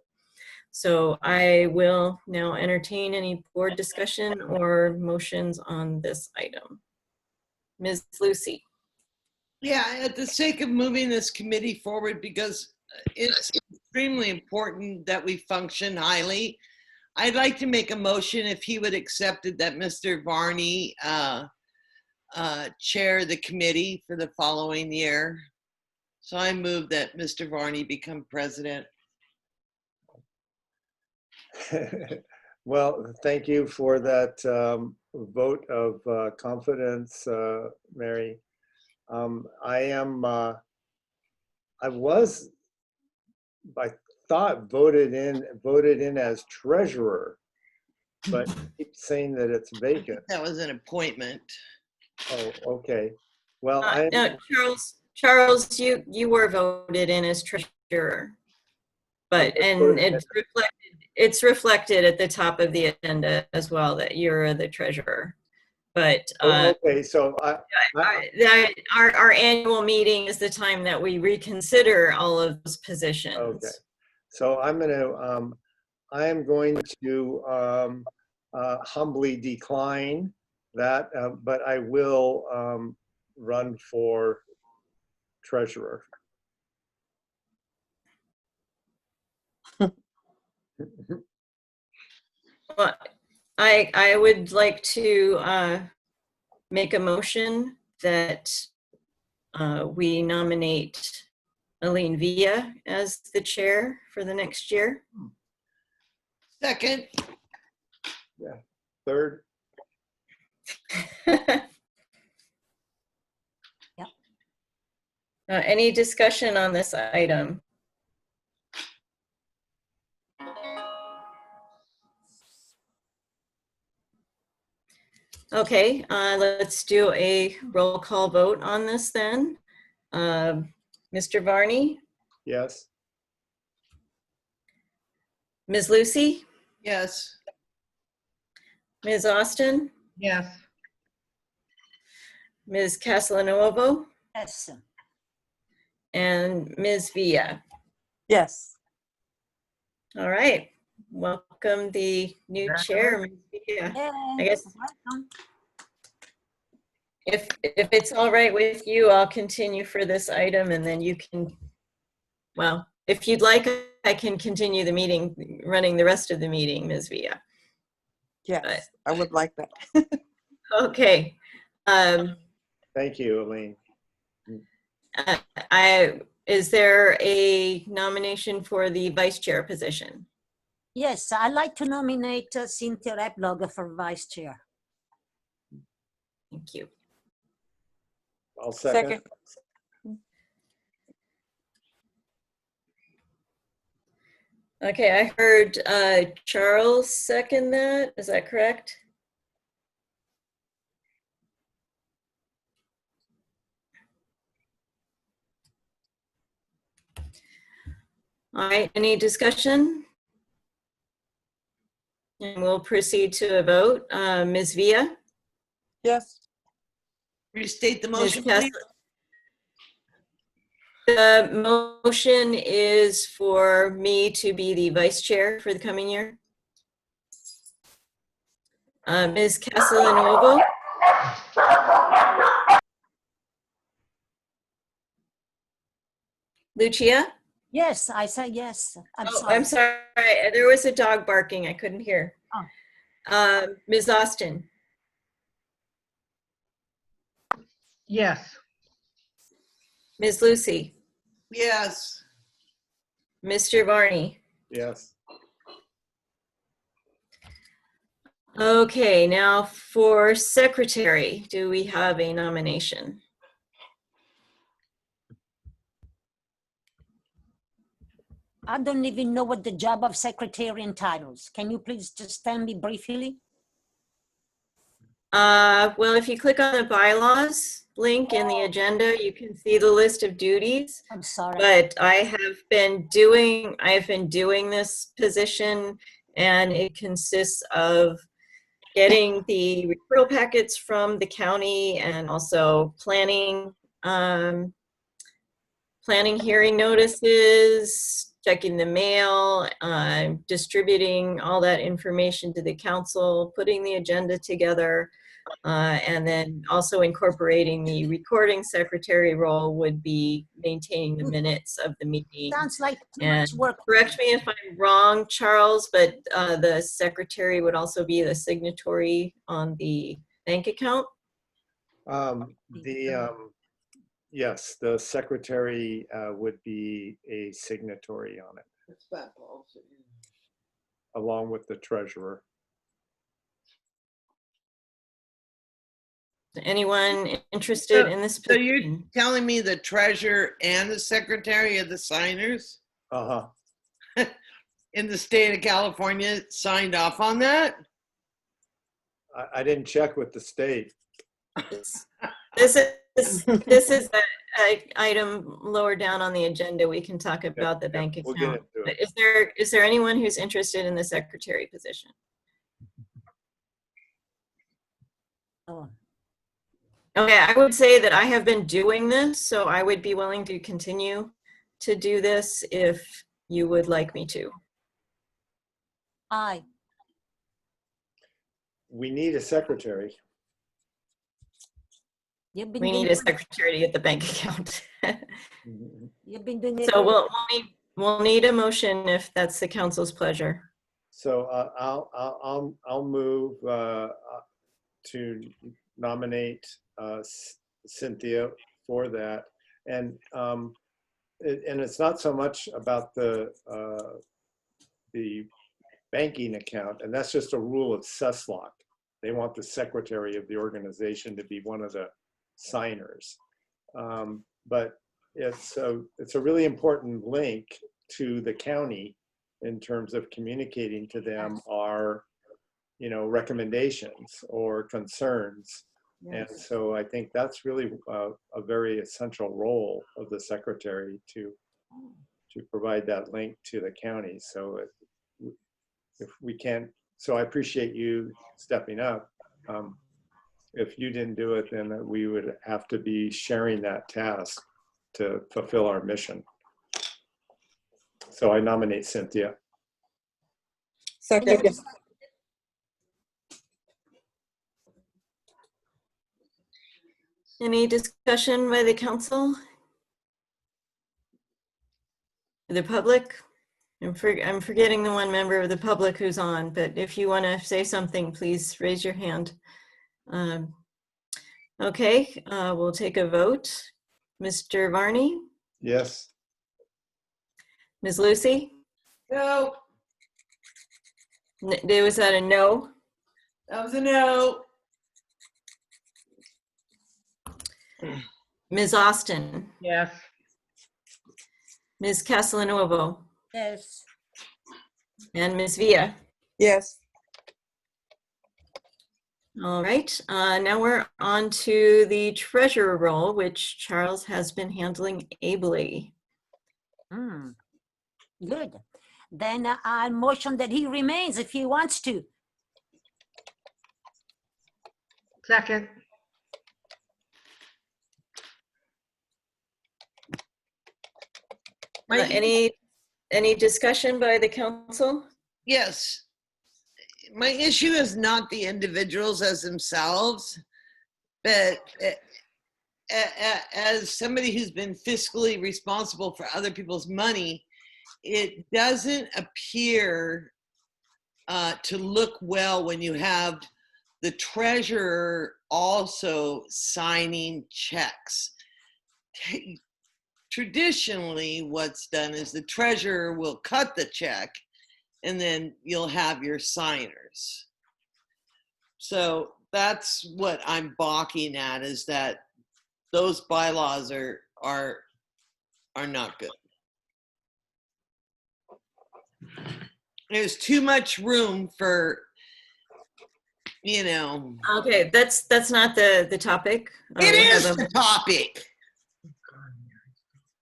S3: So I will now entertain any board discussion or motions on this item. Ms. Lucy.
S5: Yeah, at the sake of moving this committee forward, because it's extremely important that we function highly, I'd like to make a motion, if he would accept it, that Mr. Varney chair the committee for the following year. So I move that Mr. Varney become president.
S6: Well, thank you for that vote of confidence, Mary. I thought voted in as treasurer, but keep saying that it's vacant.
S5: That was an appointment.
S6: Oh, okay. Well,
S3: Charles, you were voted in as treasurer, but it's reflected at the top of the agenda as well that you're the treasurer. But
S6: Okay, so
S3: our annual meeting is the time that we reconsider all of those positions.
S6: okay. So I am going to humbly decline that, but I will run for treasurer.
S3: Well, I would like to make a motion that we nominate Aline Villa as the chair for the next year.
S5: Second.
S6: Yeah. Third.
S3: Any discussion on this item? Okay, let's do a roll call vote on this then. Mr. Varney,
S6: Yes.
S3: Ms. Lucy,
S5: Yes.
S3: Ms. Austin,
S9: Yes.
S3: Ms. Castellanovo,
S11: Yes.
S3: and Ms. Villa.
S8: Yes.
S3: All right, welcome the new chair, Ms. Villa. I guess
S11: Welcome.
S3: if it's all right with you, I'll continue for this item, and then you can, well, if you'd like, I can continue the meeting, running the rest of the meeting, Ms. Villa.
S8: Yes, I would like that.
S3: Okay.
S6: Thank you, Elaine.
S3: Is there a nomination for the vice chair position?
S11: Yes, I'd like to nominate Cynthia Reblog for vice chair.
S3: Thank you.
S6: I'll second.
S3: Okay, I heard Charles second that. Is that correct? All right, any discussion? And we'll proceed to a vote. Ms. Villa?
S5: Yes. Restate the motion, please.
S3: The motion is for me to be the vice chair for the coming year. Ms. Castellanovo? Lucia?
S11: Yes, I say yes.
S3: I'm sorry. There was a dog barking. I couldn't hear.
S11: Oh.
S3: Ms. Austin?
S9: Yes.
S3: Ms. Lucy?
S5: Yes.
S3: Mr. Varney?
S6: Yes.
S3: Okay, now for secretary, do we have a nomination?
S11: I don't even know what the job of secretary entitles. Can you please just tell me briefly?
S3: Well, if you click on the bylaws link in the agenda, you can see the list of duties.
S11: I'm sorry.
S3: But I have been doing this position, and it consists of getting the referral packets from the county and also planning hearing notices, checking the mail, distributing all that information to the council, putting the agenda together, and then also incorporating the recording secretary role would be maintaining the minutes of the meeting.
S11: Sounds like too
S3: And
S11: much work.
S3: correct me if I'm wrong, Charles, but the secretary would also be the signatory on the bank account?
S6: Yes, the secretary would be a signatory on it, along with the treasurer.
S3: Anyone interested in this
S5: So
S3: position?
S5: you're telling me the treasurer and the secretary of the signers in the state of California signed off on that?
S6: I didn't check with the state.
S3: This is an item lower down on the agenda. We can talk about the bank
S6: We'll
S3: account.
S6: get into it.
S3: But is there anyone who's interested in the secretary position?
S11: Oh,
S3: Okay, I would say that I have been doing this, so I would be willing to continue to do this if you would like me to.
S11: aye.
S6: We need a secretary.
S11: You've been
S3: We
S11: doing
S3: need a secretary to get the bank account.
S11: You've been doing it.
S3: So we'll need a motion if that's the council's pleasure.
S6: So I'll move to nominate Cynthia for that, and it's not so much about the banking account, and that's just a rule of CESLOC. They want the secretary of the organization to be one of the signers, but it's a really important link to the county in terms of communicating to them our, recommendations or concerns.
S11: Yes.
S6: And so I think that's really a very essential role of the secretary to provide that link to the county. So if we can't, so I appreciate you stepping up. If you didn't do it, then we would have to be sharing that task to fulfill our mission. So I nominate Cynthia.
S8: Second.
S3: Any discussion by the council? The public? I'm forgetting the one member of the public who's on, but if you want to say something, please raise your hand. Okay, we'll take a vote. Mr. Varney?
S6: Yes.
S3: Ms. Lucy?
S5: No,
S3: Was that a no?
S5: that was a no.
S3: Ms. Austin?
S9: Yes.
S3: Ms. Castellanovo?
S11: Yes.
S3: And Ms. Villa?
S8: Yes.
S3: All right, now we're on to the treasurer role, which Charles has been handling ably.
S11: Good. Then I motion that he remains if he wants to.
S9: Second.
S3: Any discussion by the council?
S5: Yes. My issue is not the individuals as themselves, but as somebody who's been fiscally responsible for other people's money, it doesn't appear to look well when you have the treasurer also signing checks. Traditionally, what's done is the treasurer will cut the check and then you'll have your signers. So that's what I'm balking at, is that those bylaws are not good. There's too much room for,
S3: Okay, that's not the topic.
S5: It is the topic.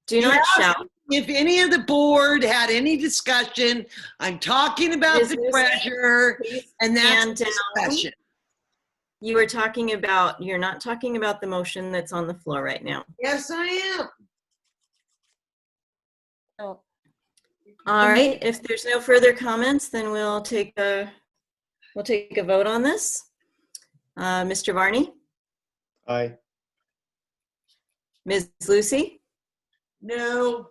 S3: Do not shout.
S5: If any of the board had any discussion, I'm talking about
S3: Ms.
S5: the
S3: Lucy,
S5: treasurer, and that's
S3: stand
S5: the
S3: down.
S5: discussion.
S3: You're not talking about the motion that's on the floor right now.
S5: Yes, I am.
S11: So,
S3: All right, if there's no further comments, then we'll take a vote on this. Mr. Varney?
S6: Aye.
S3: Ms. Lucy?
S5: No.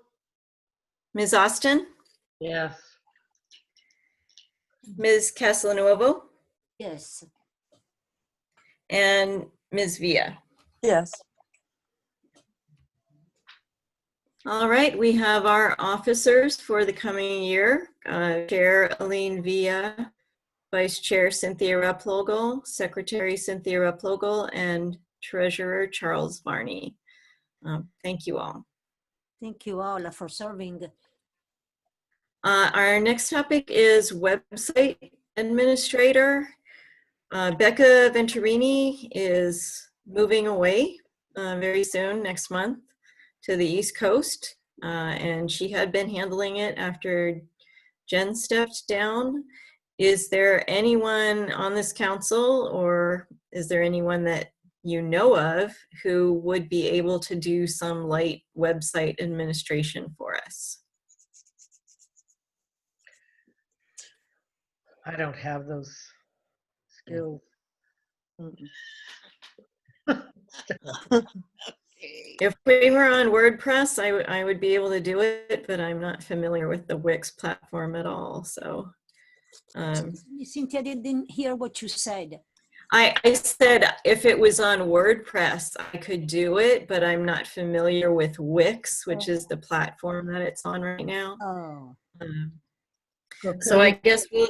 S3: Ms. Austin?
S9: Yes.
S3: Ms. Castellanovo?
S11: yes.
S3: And Ms. Villa?
S8: Yes.
S3: All right, we have our officers for the coming year. Chair Aline Villa, Vice Chair Cynthia Replogle, Secretary Cynthia Replogle, and Treasurer Charles Varney. Thank you all.
S11: Thank you all for serving.
S3: Our next topic is website administrator. Becca Venturini is moving away very soon, next month, to the East Coast. And she had been handling it after Jen stepped down. is there anyone on this council, or is there anyone that you know of who would be able to do some light website administration for us?
S9: I don't have those skills.
S3: If we were on WordPress, I would be able to do it, but I'm not familiar with the Wix platform at all. So,
S11: Cynthia, didn't hear what you said.
S3: I said if it was on WordPress, I could do it, but I'm not familiar with Wix, which is the platform that it's on right now.
S11: Oh.
S3: So I guess we'll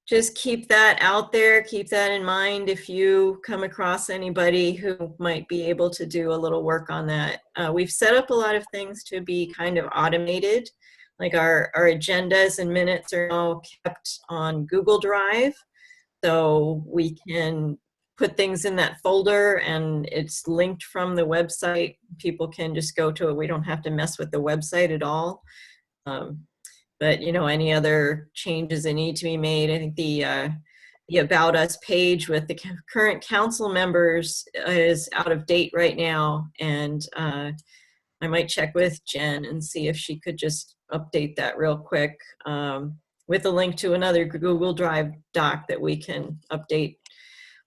S3: just keep that out there, keep that in mind if you come across anybody who might be able to do a little work on that. We've set up a lot of things to be kind of automated, like our agendas and minutes are all kept on Google Drive, so we can put things in that folder and it's linked from the website. People can just go to it. We don't have to mess with the website at all. But you know, any other changes that need to be made, I think the About Us page with the current council members is out of date right now, and I might check with Jen and see if she could just update that real quick with a link to another Google Drive doc that we can update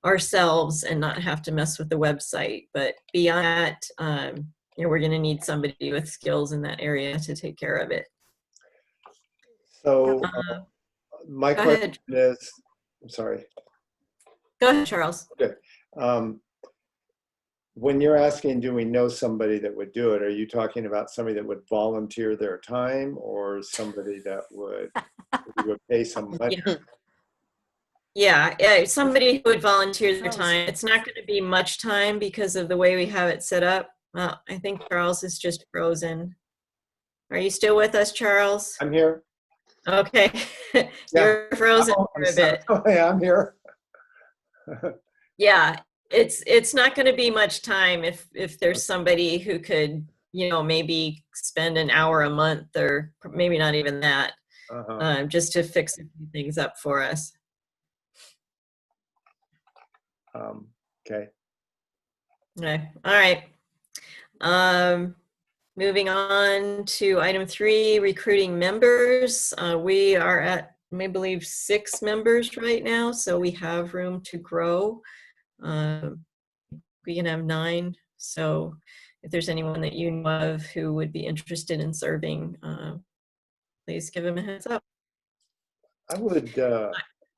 S3: ourselves and not have to mess with the website. But beyond that, you know, we're going to need somebody with skills in that area to take care of it.
S6: So my
S3: Go
S6: question
S3: ahead.
S6: is, I'm sorry.
S3: Go ahead, Charles.
S6: Okay. When you're asking, do we know somebody that would do it? Are you talking about somebody that would volunteer their time, or somebody that would pay some money?
S3: Yeah, somebody who would volunteer their time. It's not going to be much time because of the way we have it set up. Well, I think Charles is just frozen. Are you still with us, Charles?
S6: I'm here.
S3: Okay. You're frozen for a bit.
S6: Yeah, I'm here.
S3: Yeah, it's not going to be much time if there's somebody who could, you know, maybe spend an hour a month, or maybe not even that, just to fix a few things up for us.
S6: Okay.
S3: Okay. All right. Moving on to item 3, recruiting members. We are at, I believe, 6 members right now, so we have room to grow. We can have 9. So if there's anyone that you know of who would be interested in serving, please give them a heads up.
S6: I would,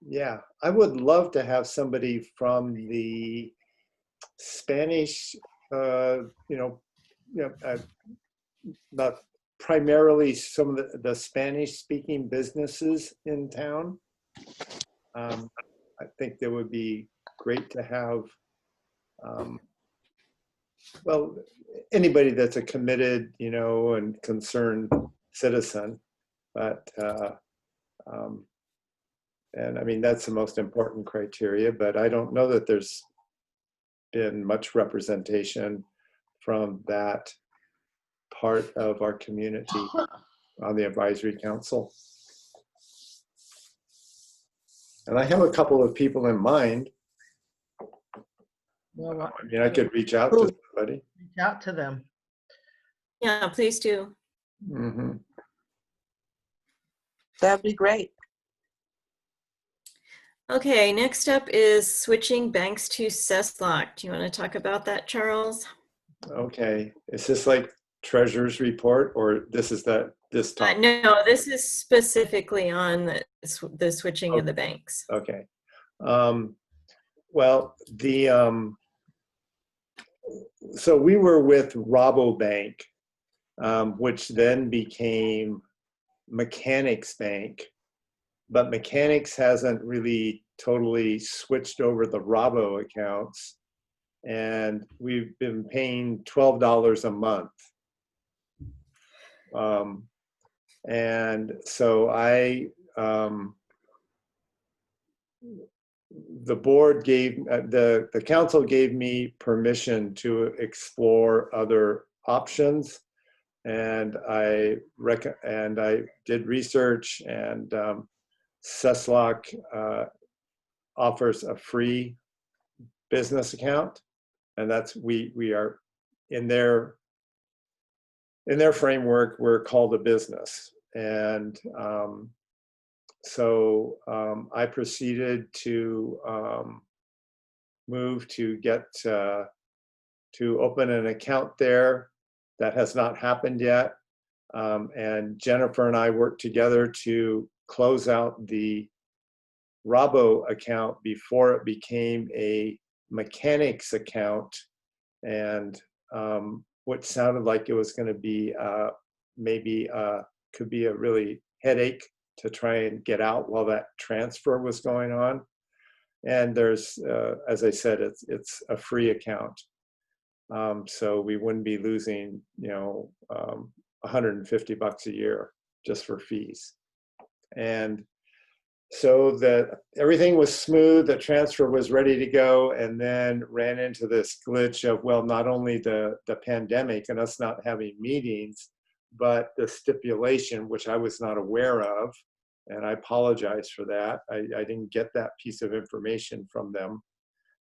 S6: yeah, I would love to have somebody from the Spanish, not primarily some of the Spanish-speaking businesses in town. I think that would be great to have, well, anybody that's a committed, and concerned citizen. But, and I mean, that's the most important criteria, but I don't know that there's been much representation from that part of our community on the advisory council. And I have a couple of people in mind.
S9: Well,
S6: I mean, I could reach out to somebody.
S9: reach out to them.
S3: Yeah, please do.
S6: Mm-hmm.
S8: That'd be great.
S3: Okay, next up is switching banks to CESLOC. Do you want to talk about that, Charles?
S6: Okay, is this like treasurer's report, or this is this topic?
S3: No, this is specifically on the switching of the banks.
S6: Okay. Well, so we were with Rabobank, which then became Mechanics Bank, but Mechanics hasn't really totally switched over the Rabo accounts, and we've been paying $12 a month. And so the board gave, the council gave me permission to explore other options, and I did research, and Cesslock offers a free business account, and that's we are in their framework. We're called a business, and so I proceeded to move to get to open an account there. That has not happened yet, and Jennifer and I worked together to close out the Rabo account before it became a mechanics account, and what sounded like it was going to be maybe could be a really headache to try and get out while that transfer was going on. And there's, as I said, it's a free account, so we wouldn't be losing, you know, $150 a year just for fees. And so that everything was smooth, the transfer was ready to go, and then ran into this glitch of, well, not only the pandemic and us not having meetings, but the stipulation, which I was not aware of, and I apologize for that. I didn't get that piece of information from them,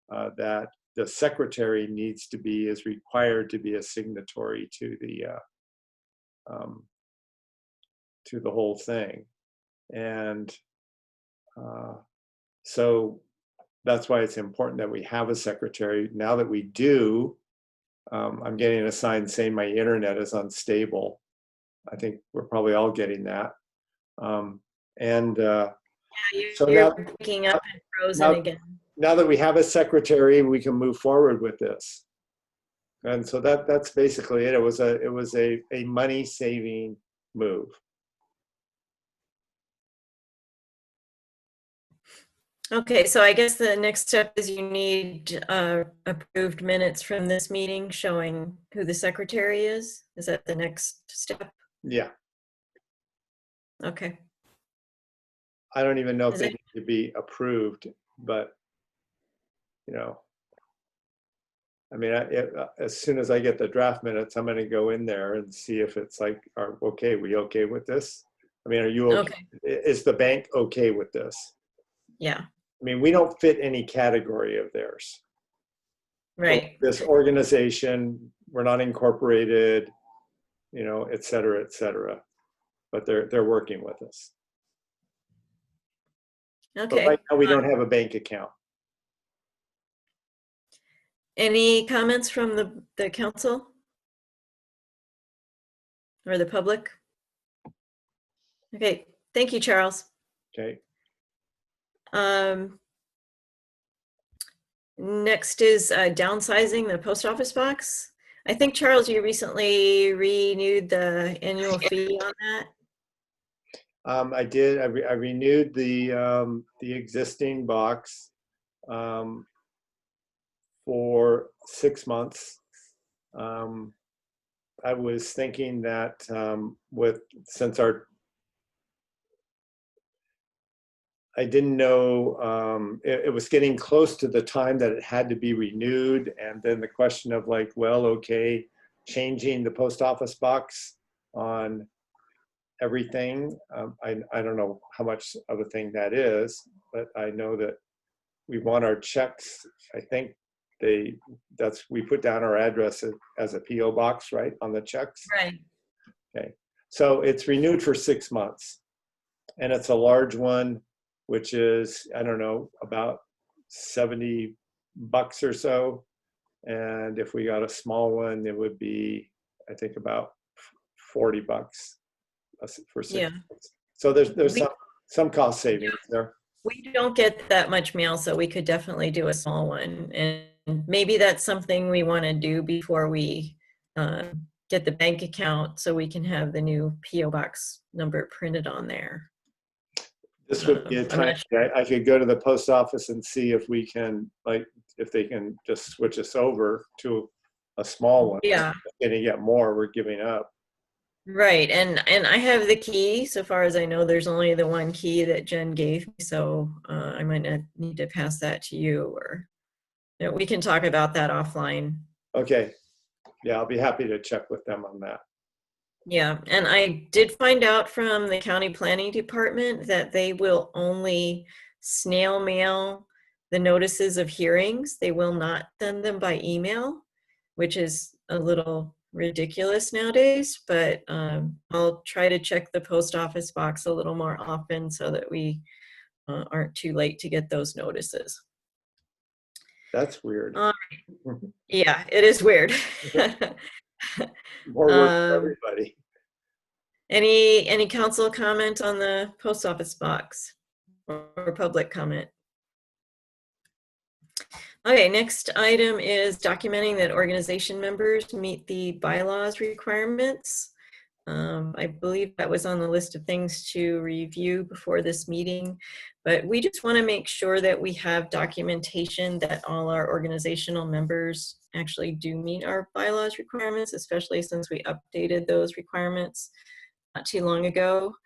S6: that the secretary is required to be a signatory to the whole thing. And so that's why it's important that we have a secretary. Now that we do, I'm getting a sign saying my internet is unstable. I think we're probably all getting that.
S3: Yeah,
S6: So
S3: you're
S6: now,
S3: picking up and frozen again.
S6: now that we have a secretary, we can move forward with this. And so that's basically it. It was a money saving move.
S3: Okay, so I guess the next step is you need approved minutes from this meeting showing who the secretary is. Is that the next step?
S6: Yeah.
S3: Okay.
S6: I don't even know if
S3: Is
S6: they
S3: it-
S6: need to be approved, but, you know, I mean, as soon as I get the draft minutes, I'm going to go in there and see if it's like, okay, we okay with this? I mean, are you okay? Is the bank okay with this?
S3: Yeah.
S6: I mean, we don't fit any category of theirs.
S3: Right.
S6: This organization, we're not incorporated, you know, et cetera, but they're working with us.
S3: Okay.
S6: But right now we don't have a bank account.
S3: Any comments from the council or the public? Okay, thank you, Charles.
S6: Okay.
S3: Next is downsizing the post office box. I think, Charles, you recently renewed the annual fee on that.
S6: I did. I renewed the existing box for 6 months. I was thinking that I didn't know, it was getting close to the time that it had to be renewed, and then the question of like, well, okay, changing the post office box on everything. I don't know how much of a thing that is, but I know that we want our checks. I think we put down our address as a PO box, right, on the checks.
S3: Right.
S6: Okay, so it's renewed for 6 months, and it's a large one, which is, I don't know, about $70 or so. And if we got a small one, it would be, I think, about $40 for 6 months. So there's some cost savings there.
S3: We don't get that much mail, so we could definitely do a small one. And maybe that's something we want to do before we get the bank account, so we can have the new PO box number printed on there.
S6: This would be a time I could go to the post office and see if we can, like, if they can just switch us over to a small one.
S3: Yeah.
S6: And you get more, we're giving up.
S3: Right, and I have the key. So far as I know, there's only the one key that Jen gave me, so I might not need to pass that to you, or we can talk about that offline.
S6: Okay, yeah, I'll be happy to check with them on that.
S3: Yeah, and I did find out from the county planning department that they will only snail mail the notices of hearings. They will not send them by email, which is a little ridiculous nowadays, but I'll try to check the post office box a little more often so that we aren't too late to get those notices.
S6: That's weird.
S3: Yeah, it is weird.
S6: More work for everybody.
S3: Any council comment on the post office box or public comment? Okay, next item is documenting that organization members meet the bylaws requirements. I believe that was on the list of things to review before this meeting, but we just want to make sure that we have documentation that all our organizational members actually do meet our bylaws requirements, especially since we updated those requirements not too long ago.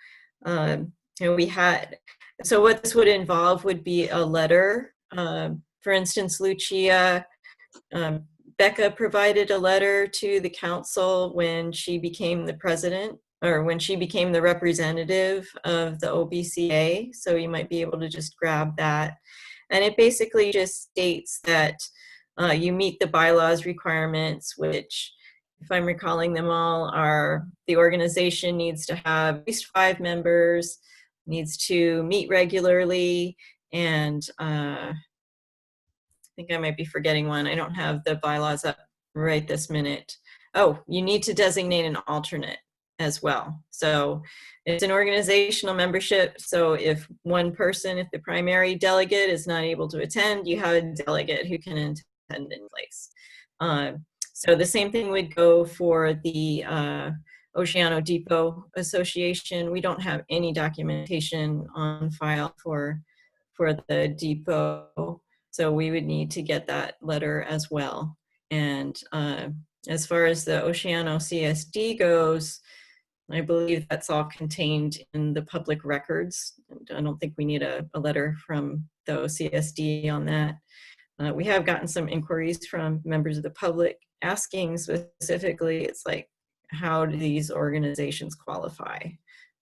S3: So what this would involve would be a letter. For instance, Lucia, Becca provided a letter to the council when she became the president, or when she became the representative of the OBCA. So you might be able to just grab that. And it basically just states that you meet the bylaws requirements, which, if I'm recalling them all, are the organization needs to have at least 5 members, needs to meet regularly, and I think I might be forgetting one. I don't have the bylaws up right this minute. Oh, you need to designate an alternate as well. So it's an organizational membership. So if one person, if the primary delegate is not able to attend, you have a delegate who can attend in place. So the same thing would go for the Oceano Depot Association. We don't have any documentation on file for the depot, so we would need to get that letter as well. And as far as the Oceano CSD goes, I believe that's all contained in the public records. I don't think we need a letter from the OCSD on that. We have gotten some inquiries from members of the public asking specifically, it's like, how do these organizations qualify?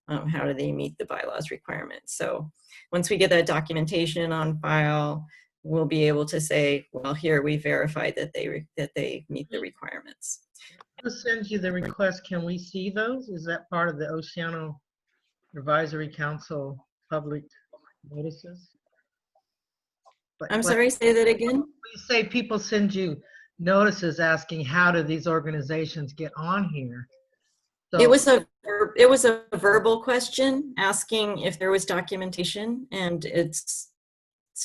S3: How do they meet the bylaws requirements? So once we get that documentation on file, we'll be able to say, well, here we verified that they meet the requirements.
S9: Who sends you the request? Can we see those? Is that part of the Oceano Advisory Council public notices?
S3: I'm sorry, say that again.
S9: You say people send you notices asking how do these organizations get on here? So
S3: it was a verbal question asking if there was documentation, and it's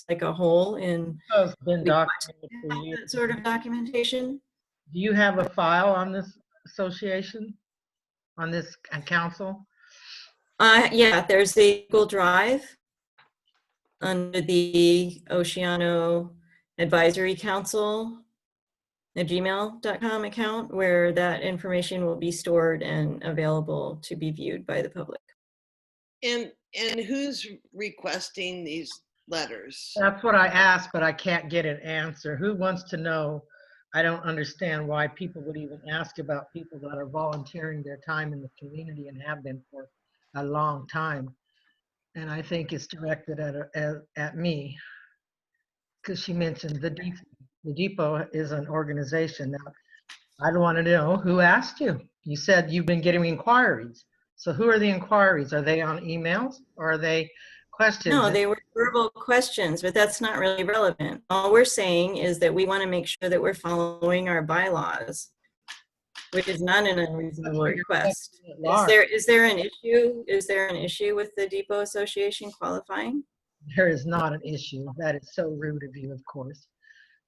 S3: like a hole in
S9: it's been documented for years.
S3: That sort of documentation.
S9: Do you have a file on this association, on this council?
S3: Yeah, there's the Google Drive under the Oceano Advisory Council, a gmail.com account, where that information will be stored and available to be viewed by the public.
S5: And who's requesting these letters?
S9: That's what I asked, but I can't get an answer. Who wants to know? I don't understand why people would even ask about people that are volunteering their time in the community and have been for a long time. And I think it's directed at me, because she mentioned the depot. The depot is an organization. Now, I don't want to know who asked you. You said you've been getting inquiries. So who are the inquiries? Are they on emails or are they questions?
S3: No, they were verbal questions, but that's not really relevant. All we're saying is that we want to make sure that we're following our bylaws, which is not an unreasonable request. Is there an issue? Is there an issue with the Depot Association qualifying?
S9: There is not an issue. That is so rude of you, of course.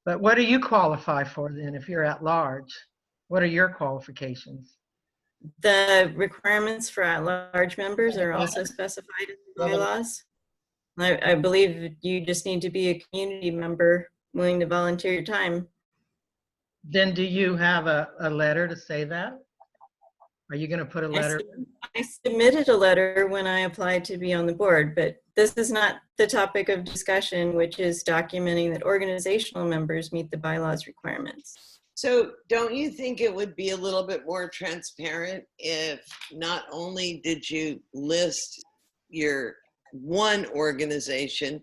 S9: But what do you qualify for then if you're at large? What are your qualifications?
S3: The requirements for at-large members are also specified in the bylaws. I believe you just need to be a community member willing to volunteer your time.
S9: Then do you have a letter to say that? Are you going to put a letter?
S3: I submitted a letter when I applied to be on the board, but this is not the topic of discussion, which is documenting that organizational members meet the bylaws requirements.
S5: So don't you think it would be a little bit more transparent if not only did you list your one organization,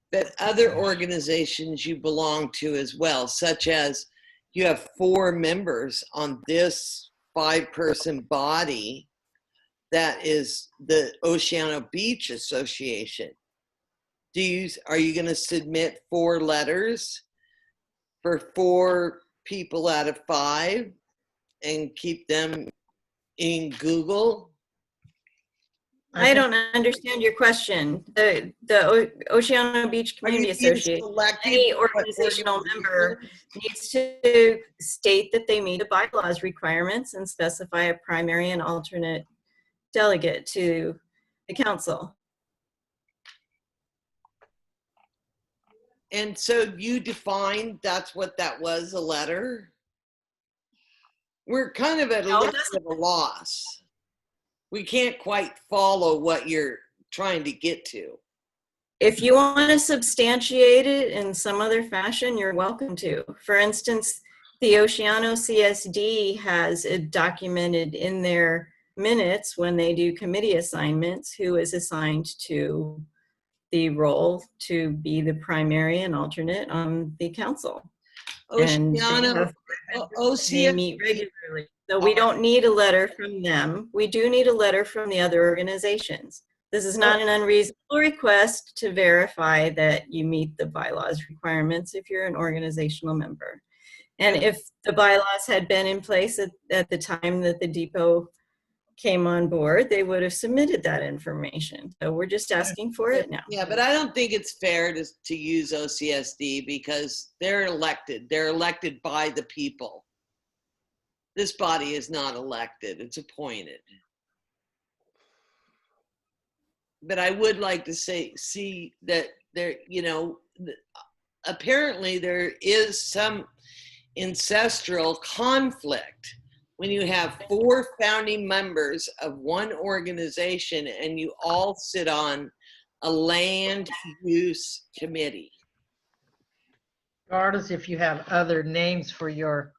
S5: but other organizations you belong to as well, such as you have 4 members on this 5-person body that is the Oceano Beach Association. Are you going to submit 4 letters for 4 people out of 5 and keep them in Google?
S3: I don't understand your question. The Oceano Beach Community Association, any organizational member needs to state that they meet the bylaws requirements and specify a primary and alternate delegate to the council.
S5: And so you defined that's what that was, a letter? We're kind of at a little bit of a loss. We can't quite follow what you're trying to get to.
S3: If you want to substantiate it in some other fashion, you're welcome to. For instance, the Oceano CSD has it documented in their minutes when they do committee assignments who is assigned to the role to be the primary and alternate on the council.
S5: Oceano,
S3: they meet regularly. So we don't need a letter from them. We do need a letter from the other organizations. This is not an unreasonable request to verify that you meet the bylaws requirements if you're an organizational member. And if the bylaws had been in place at the time that the depot came on board, they would have submitted that information. So we're just asking for it now.
S5: Yeah, but I don't think it's fair to use OCSD because they're elected. They're elected by the people. This body is not elected, it's appointed. But I would like to see that there, apparently there is some ancestral conflict when you have 4 founding members of one organization and you all sit on a land use committee.
S9: Regardless if you have other names for your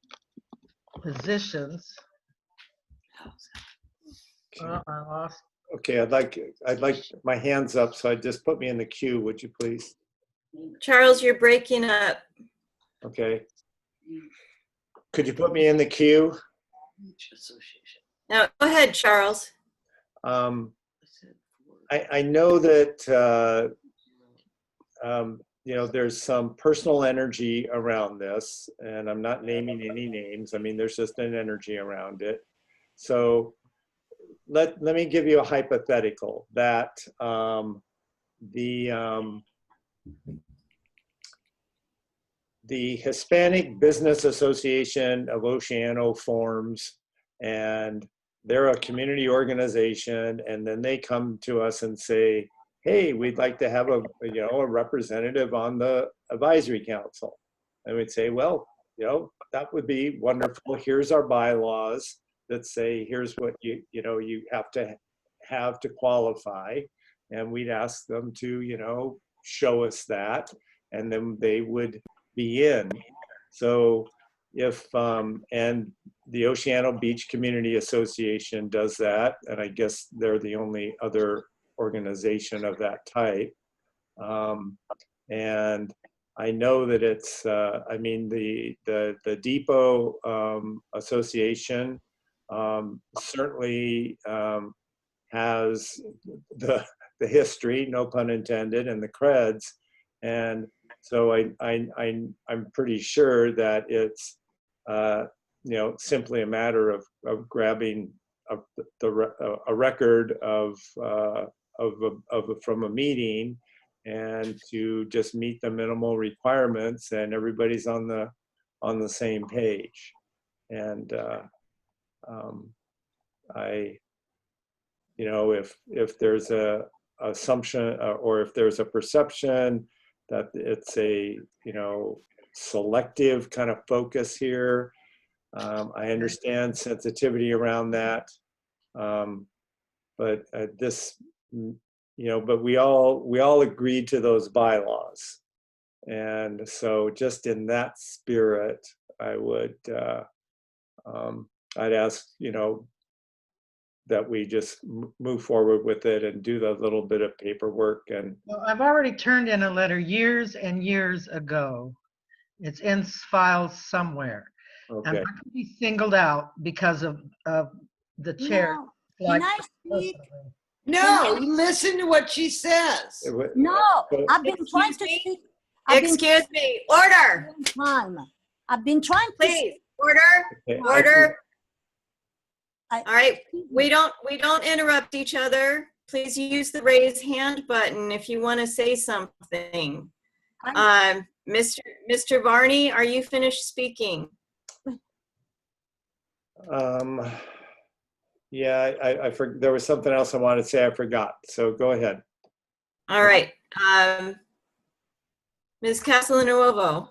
S9: positions. I lost.
S6: Okay, I'd like my hands up, so just put me in the queue, would you please?
S3: Charles, you're breaking up.
S6: Okay. Could you put me in the queue?
S3: Now, go ahead, Charles.
S6: I know that there's some personal energy around this, and I'm not naming any names. I mean, there's just an energy around it. So let me give you a hypothetical that the Hispanic Business Association of Oceano forms, and they're a community organization, and then they come to us and say, hey, we'd like to have a representative on the advisory council. And we'd say, well, that would be wonderful. Here's our bylaws that say, here's what you have to qualify. And we'd ask them to, show us that, and then they would be in. So if, and the Oceano Beach Community Association does that, and I guess they're the only other organization of that type. And I know that it's, the Depot Association certainly has the history, no pun intended, and the creds. And so I'm pretty sure that it's simply a matter of grabbing a record from a meeting and to just meet the minimal requirements, and everybody's on the same page. And if there's a assumption or if there's a perception that it's a selective kind of focus here, I understand sensitivity around that, but but we all agreed to those bylaws, and so just in that spirit, I would, I'd ask, that we just move forward with it and do the little bit of paperwork. And
S9: Well, I've already turned in a letter years and years ago. It's in files somewhere. I'm
S6: okay,
S9: not going to be singled out because of the chair.
S11: No,
S9: Like,
S11: can I speak?
S5: No, listen to what she says.
S11: No,
S6: So-
S11: I've been trying to
S3: Excuse me?
S11: speak. I've been
S3: Excuse me, order,
S11: time. I've been trying to
S3: please, order,
S6: okay,
S3: order.
S11: I-
S3: All right, we don't interrupt each other. Please use the raise hand button if you want to say something. Mr. Varney, are you finished speaking?
S6: Yeah, there was something else I wanted to say. I forgot. So go ahead.
S3: All right, Ms. Castellanuovo.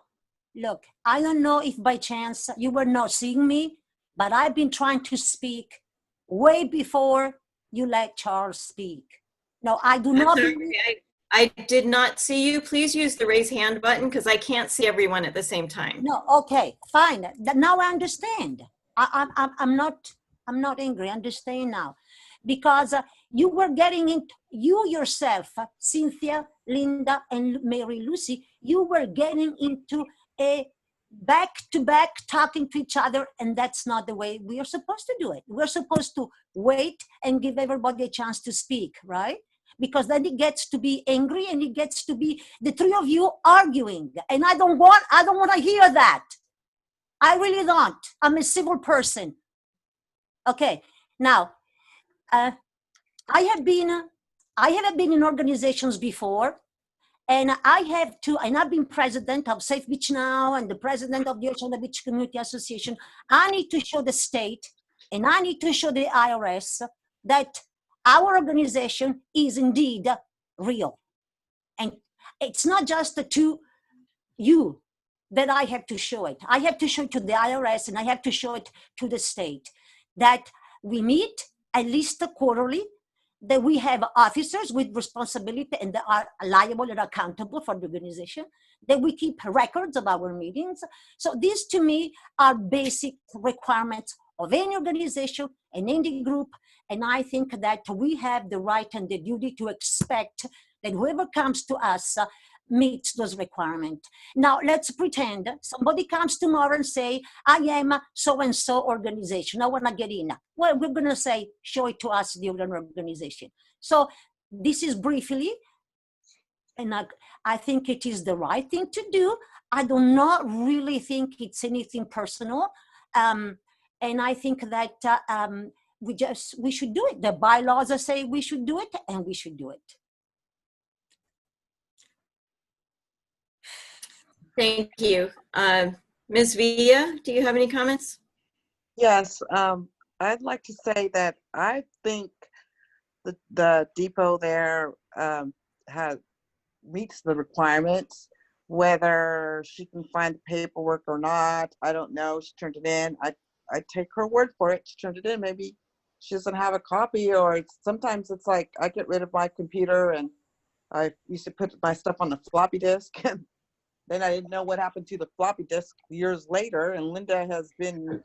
S11: Look, I don't know if by chance you were not seeing me, but I've been trying to speak way before you let Charles speak. No, I do not.
S3: I did not see you. Please use the raise hand button because I can't see everyone at the same time.
S11: No, okay, fine. Now I understand. I'm not angry. I understand now, because you were getting into, you yourself, Cynthia, Linda, and Mary Lucy, you were getting into a back-to-back talking to each other, and that's not the way we are supposed to do it. We're supposed to wait and give everybody a chance to speak, right? Because then it gets to be angry and it gets to be the three of you arguing, and I don't want to hear that. I really don't. I'm a civil person. Okay, now I have been in organizations before, and I've been president of Safe Beach Now and the president of the Oceano Beach Community Association. I need to show the state and I need to show the IRS that our organization is indeed real. And it's not just to you that I have to show it. I have to show it to the IRS, and I have to show it to the state that we meet at least quarterly, that we have officers with responsibility and that are liable and accountable for the organization, that we keep records of our meetings. So these to me are basic requirements of any organization and any group. And I think that we have the right and the duty to expect that whoever comes to us meets those requirements. Now let's pretend somebody comes tomorrow and say, I am so-and-so organization, I want to get in. Well, we're going to say, show it to us, the organization. So this is briefly, and I think it is the right thing to do. I do not really think it's anything personal. And I think that we should do it. The bylaws say we should do it, and we should do it.
S3: Thank you. Ms. Villa, do you have any comments?
S8: Yes, I'd like to say that I think the depot there meets the requirements. Whether she can find the paperwork or not, I don't know. She turned it in. I take her word for it. She turned it in. Maybe she doesn't have a copy, or sometimes it's like I get rid of my computer and I used to put my stuff on the floppy disk, and then I didn't know what happened to the floppy disk years later. And Linda has been,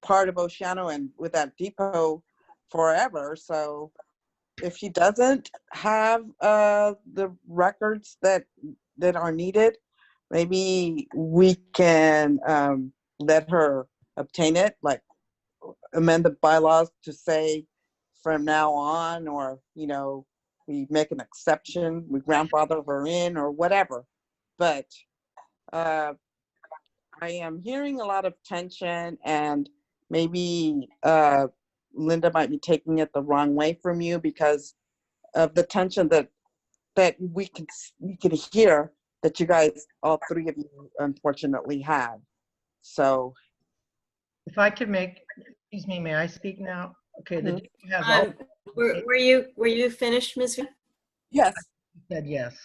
S8: part of Oceano and with that depot forever. So if she doesn't have the records that are needed, maybe we can let her obtain it, like amend the bylaws to say from now on, or we make an exception, we grandfather her in or whatever. But I am hearing a lot of tension, and maybe Linda might be taking it the wrong way from you because of the tension that we can hear that you guys, all three of you, unfortunately have. So
S9: if I could excuse me, may I speak now? Okay.
S3: Were you finished, Ms. Villa?
S8: Yes.
S9: Said yes.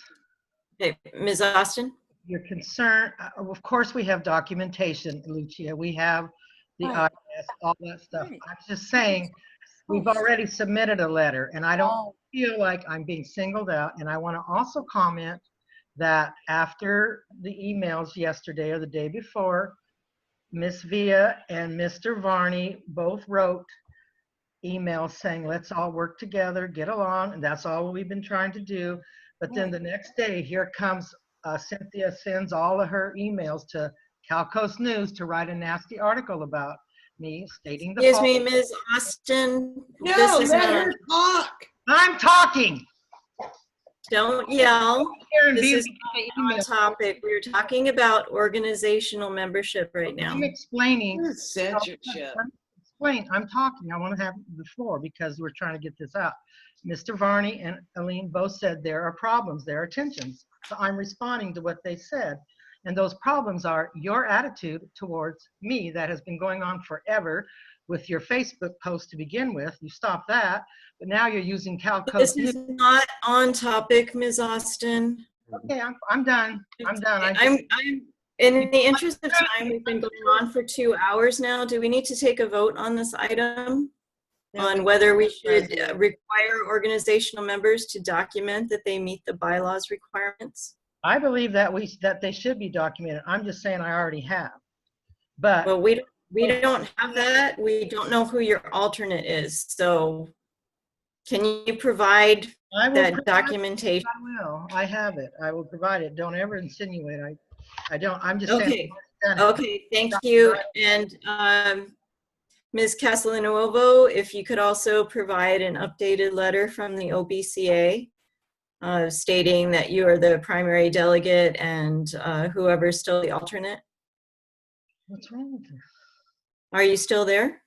S3: Okay, Ms. Austin?
S9: Your concern, of course, we have documentation, Lucia. We have the IRS, all that stuff. I'm just saying, we've already submitted a letter, and I don't feel like I'm being singled out. And I want to also comment that after the emails yesterday or the day before, Miss Via and Mr. Varney both wrote emails saying, let's all work together, get along, and that's all we've been trying to do. But then the next day, here comes Cynthia sends all of her emails to Cal Coast News to write a nasty article about me, stating the
S3: Excuse
S9: fault.
S3: me, Ms. Austin.
S5: No,
S3: This is
S5: let
S3: not
S5: her talk.
S9: I'm talking.
S3: Don't yell.
S9: Here and
S3: This
S9: be
S3: is
S9: the
S3: not on
S9: email.
S3: topic. We're talking about organizational membership right now.
S9: I'm explaining.
S5: Censorship.
S9: I'm talking. I want to have the floor because we're trying to get this out. Mr. Varney and Aline both said there are problems, there are tensions. So I'm responding to what they said. And those problems are your attitude towards me that has been going on forever with your Facebook post to begin with. You stopped that, but now you're using Cal Coast
S3: This is
S9: News.
S3: not on topic, Ms. Austin.
S9: Okay, I'm done. I'm done.
S3: I'm in the interest of time, we've been going on for 2 hours now. Do we need to take a vote on this item? On whether we should require organizational members to document that they meet the bylaws requirements?
S9: I believe that they should be documented. I'm just saying I already have. But
S3: well, we don't have that. We don't know who your alternate is. So can you provide that documentation?
S9: I will. I have it. I will provide it. Don't ever insinuate. I don't. I'm just
S3: okay.
S9: saying.
S3: Okay. Thank you. And Ms. Castellanovo, if you could also provide an updated letter from the OBCA stating that you are the primary delegate and whoever's still the alternate.
S9: What's wrong with you?
S3: Are you still there?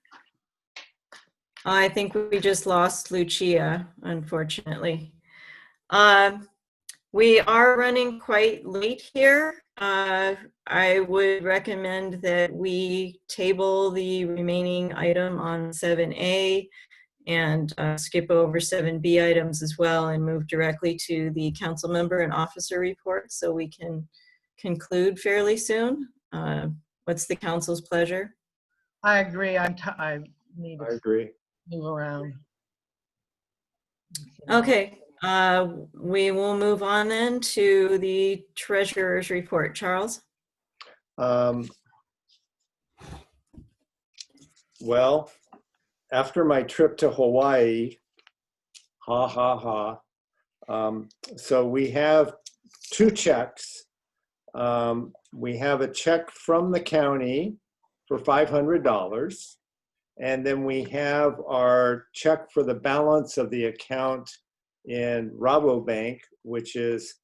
S3: I think we just lost Lucia, unfortunately. We are running quite late here. I would recommend that we table the remaining item on 7A and skip over 7B items as well and move directly to the council member and officer report so we can conclude fairly soon. What's the council's pleasure?
S9: I agree. I need to
S6: agree.
S9: move around.
S3: Okay. We will move on then to the treasurer's report. Charles?
S6: Well, after my trip to Hawaii, so we have 2 checks. We have a check from the county for $500. And then we have our check for the balance of the account in Rabobank, which is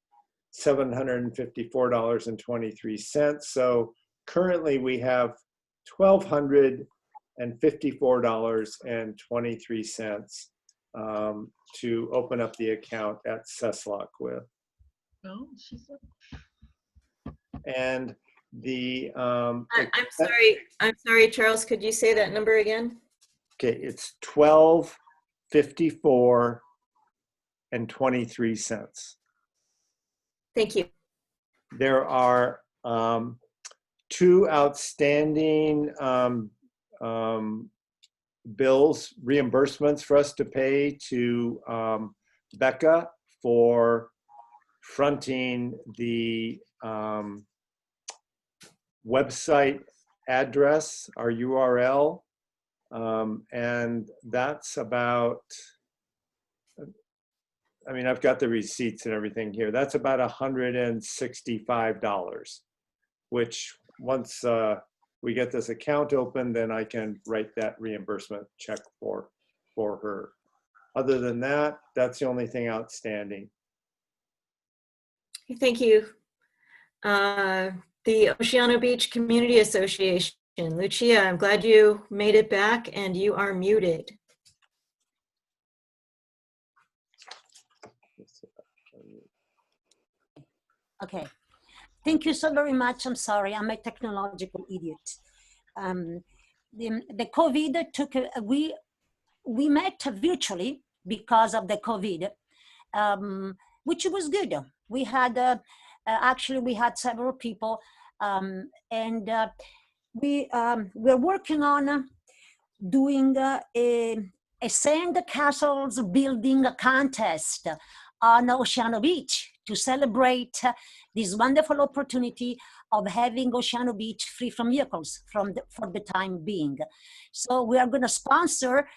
S6: $754.23. So currently we have $1,254.23 to open up the account at CESLOC with.
S9: Oh, she said.
S6: And the
S3: I'm sorry, Charles, could you say that number again?
S6: Okay, it's $1,254.23.
S3: Thank you.
S6: There are 2 outstanding bills, reimbursements for us to pay to Becca for fronting the website address, our URL, and that's about, I mean, I've got the receipts and everything here. That's about $165, which once we get this account open, then I can write that reimbursement check for her. Other than that, that's the only thing outstanding.
S3: Thank you. The Oceano Beach Community Association. Lucia, I'm glad you made it back and you are muted.
S11: Okay. Thank you so very much. I'm sorry, I'm a technological idiot. The COVID took, we met virtually because of the COVID, which was good. We had, actually we had several people and we're working on doing a sand castles building contest on Oceano Beach to celebrate this wonderful opportunity of having Oceano Beach free from vehicles for the time being. So we are going to sponsor,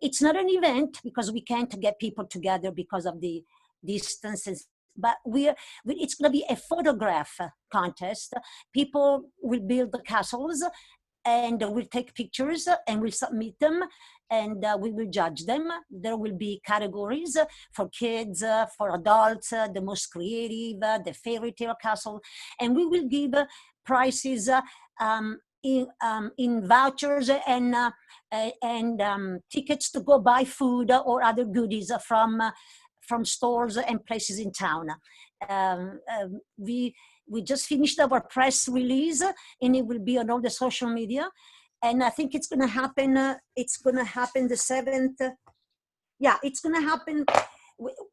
S11: it's not an event because we can't get people together because of the distances, but it's going to be a photograph contest. People will build the castles and we'll take pictures and we'll submit them and we will judge them. There will be categories for kids, for adults, the most creative, the fairy tale castle, and we will give prizes in vouchers and tickets to go buy food or other goodies from stores and places in town. We just finished our press release and it will be on all the social media. And I think it's going to happen. It's going to happen the 7th. Yeah, it's going to happen.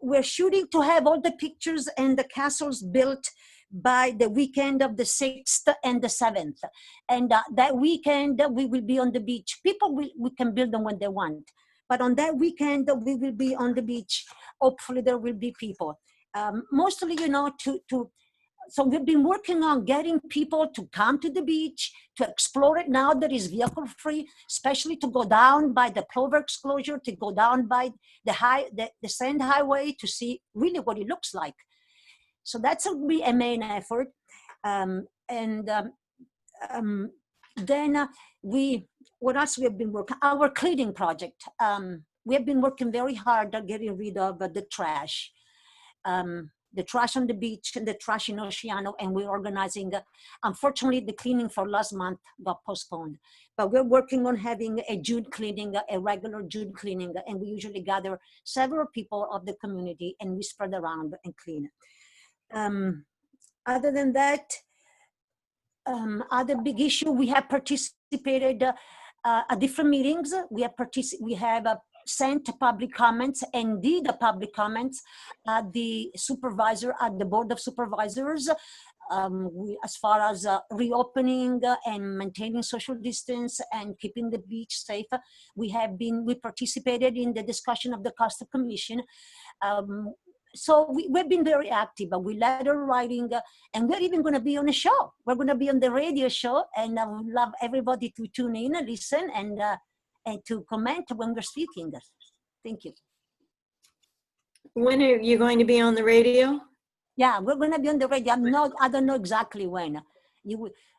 S11: We're shooting to have all the pictures and the castles built by the weekend of the 6th and the 7th. And that weekend, we will be on the beach. We can build them when they want. But on that weekend, we will be on the beach. Hopefully there will be people. Mostly, so we've been working on getting people to come to the beach, to explore it now that is vehicle free, especially to go down by the Clover Exclosure, to go down by the Sand Highway to see really what it looks like. So that's will be a main effort. What else we have been working? Our cleaning project. We have been working very hard at getting rid of the trash. The trash on the beach and the trash in Oceano, and we're organizing, unfortunately the cleaning for last month got postponed, but we're working on having a June cleaning, a regular June cleaning, and we usually gather several people of the community and we spread around and clean. Other than that, other big issue, we have participated at different meetings. We have sent public comments and did public comments at the board of supervisors, as far as reopening and maintaining social distance and keeping the beach safe. We participated in the discussion of the Costa Commission. So we've been very active, but we letter writing, and we're even going to be on a show. We're going to be on the radio show, and I would love everybody to tune in and listen and to comment when we're speaking. Thank you.
S3: When are you going to be on the radio?
S11: Yeah, we're going to be on the radio. I don't know exactly when.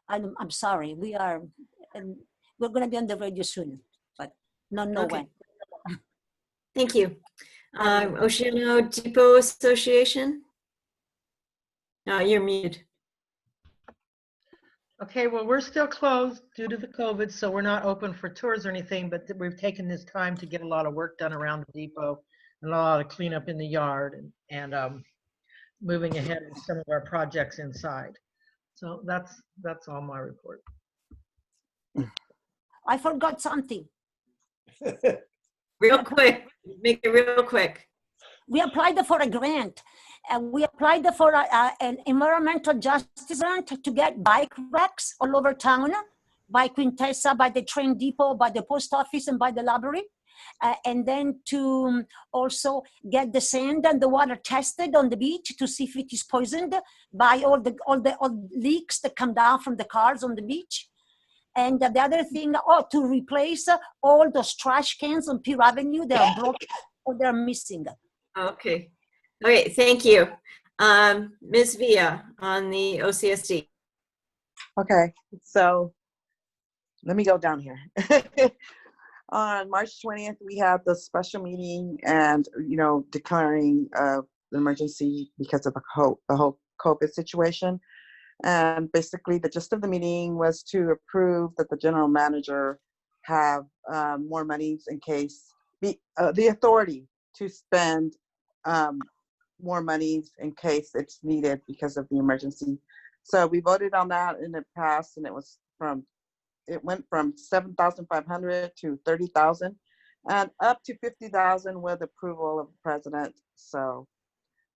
S11: I'm sorry. We're going to be on the radio soon, but not know when.
S3: Thank you. Oceano Depot Association. No, you're muted.
S9: Okay, well, we're still closed due to the COVID, so we're not open for tours or anything, but we've taken this time to get a lot of work done around the depot and a lot of cleanup in the yard and moving ahead with some of our projects inside. So that's all my report.
S11: I forgot something.
S3: Real quick, make it real quick.
S11: We applied for a grant. We applied for an environmental justice grant to get bike racks all over town, by Quintessa, by the train depot, by the post office, and by the library. And then to also get the sand and the water tested on the beach to see if it is poisoned by all the leaks that come down from the cars on the beach. And the other thing, to replace all those trash cans on Pier Avenue. They are broken or they're missing.
S3: Okay. All right. Thank you. Ms. Villa on the OCSD.
S8: Okay. So let me go down here. On March 20th, we had the special meeting and, declaring the emergency because of the whole COVID situation. And basically the gist of the meeting was to approve that the general manager have more monies in case, the authority to spend more monies in case it's needed because of the emergency. So we voted on that and it passed, and it went from 7,500 to 30,000 and up to 50,000 with approval of the president. So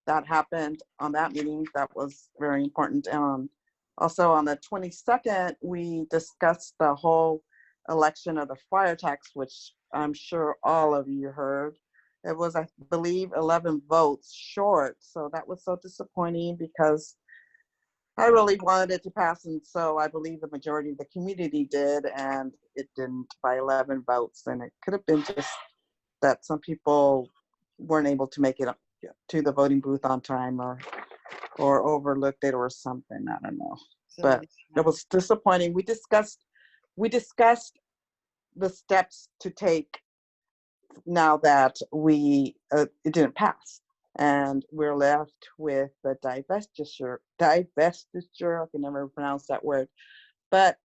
S8: that happened on that meeting. That was very important. Also on the 22nd, we discussed the whole election of the fire tax, which I'm sure all of you heard. It was, I believe, 11 votes short. So that was so disappointing because I really wanted it to pass. And so I believe the majority of the community did, and it didn't by 11 votes. And it could have been just that some people weren't able to make it up to the voting booth on time, or overlooked it or something. I don't know. But it was disappointing. We discussed the steps to take now that it didn't pass, and we're left with the divestiture. I can never pronounce that word, but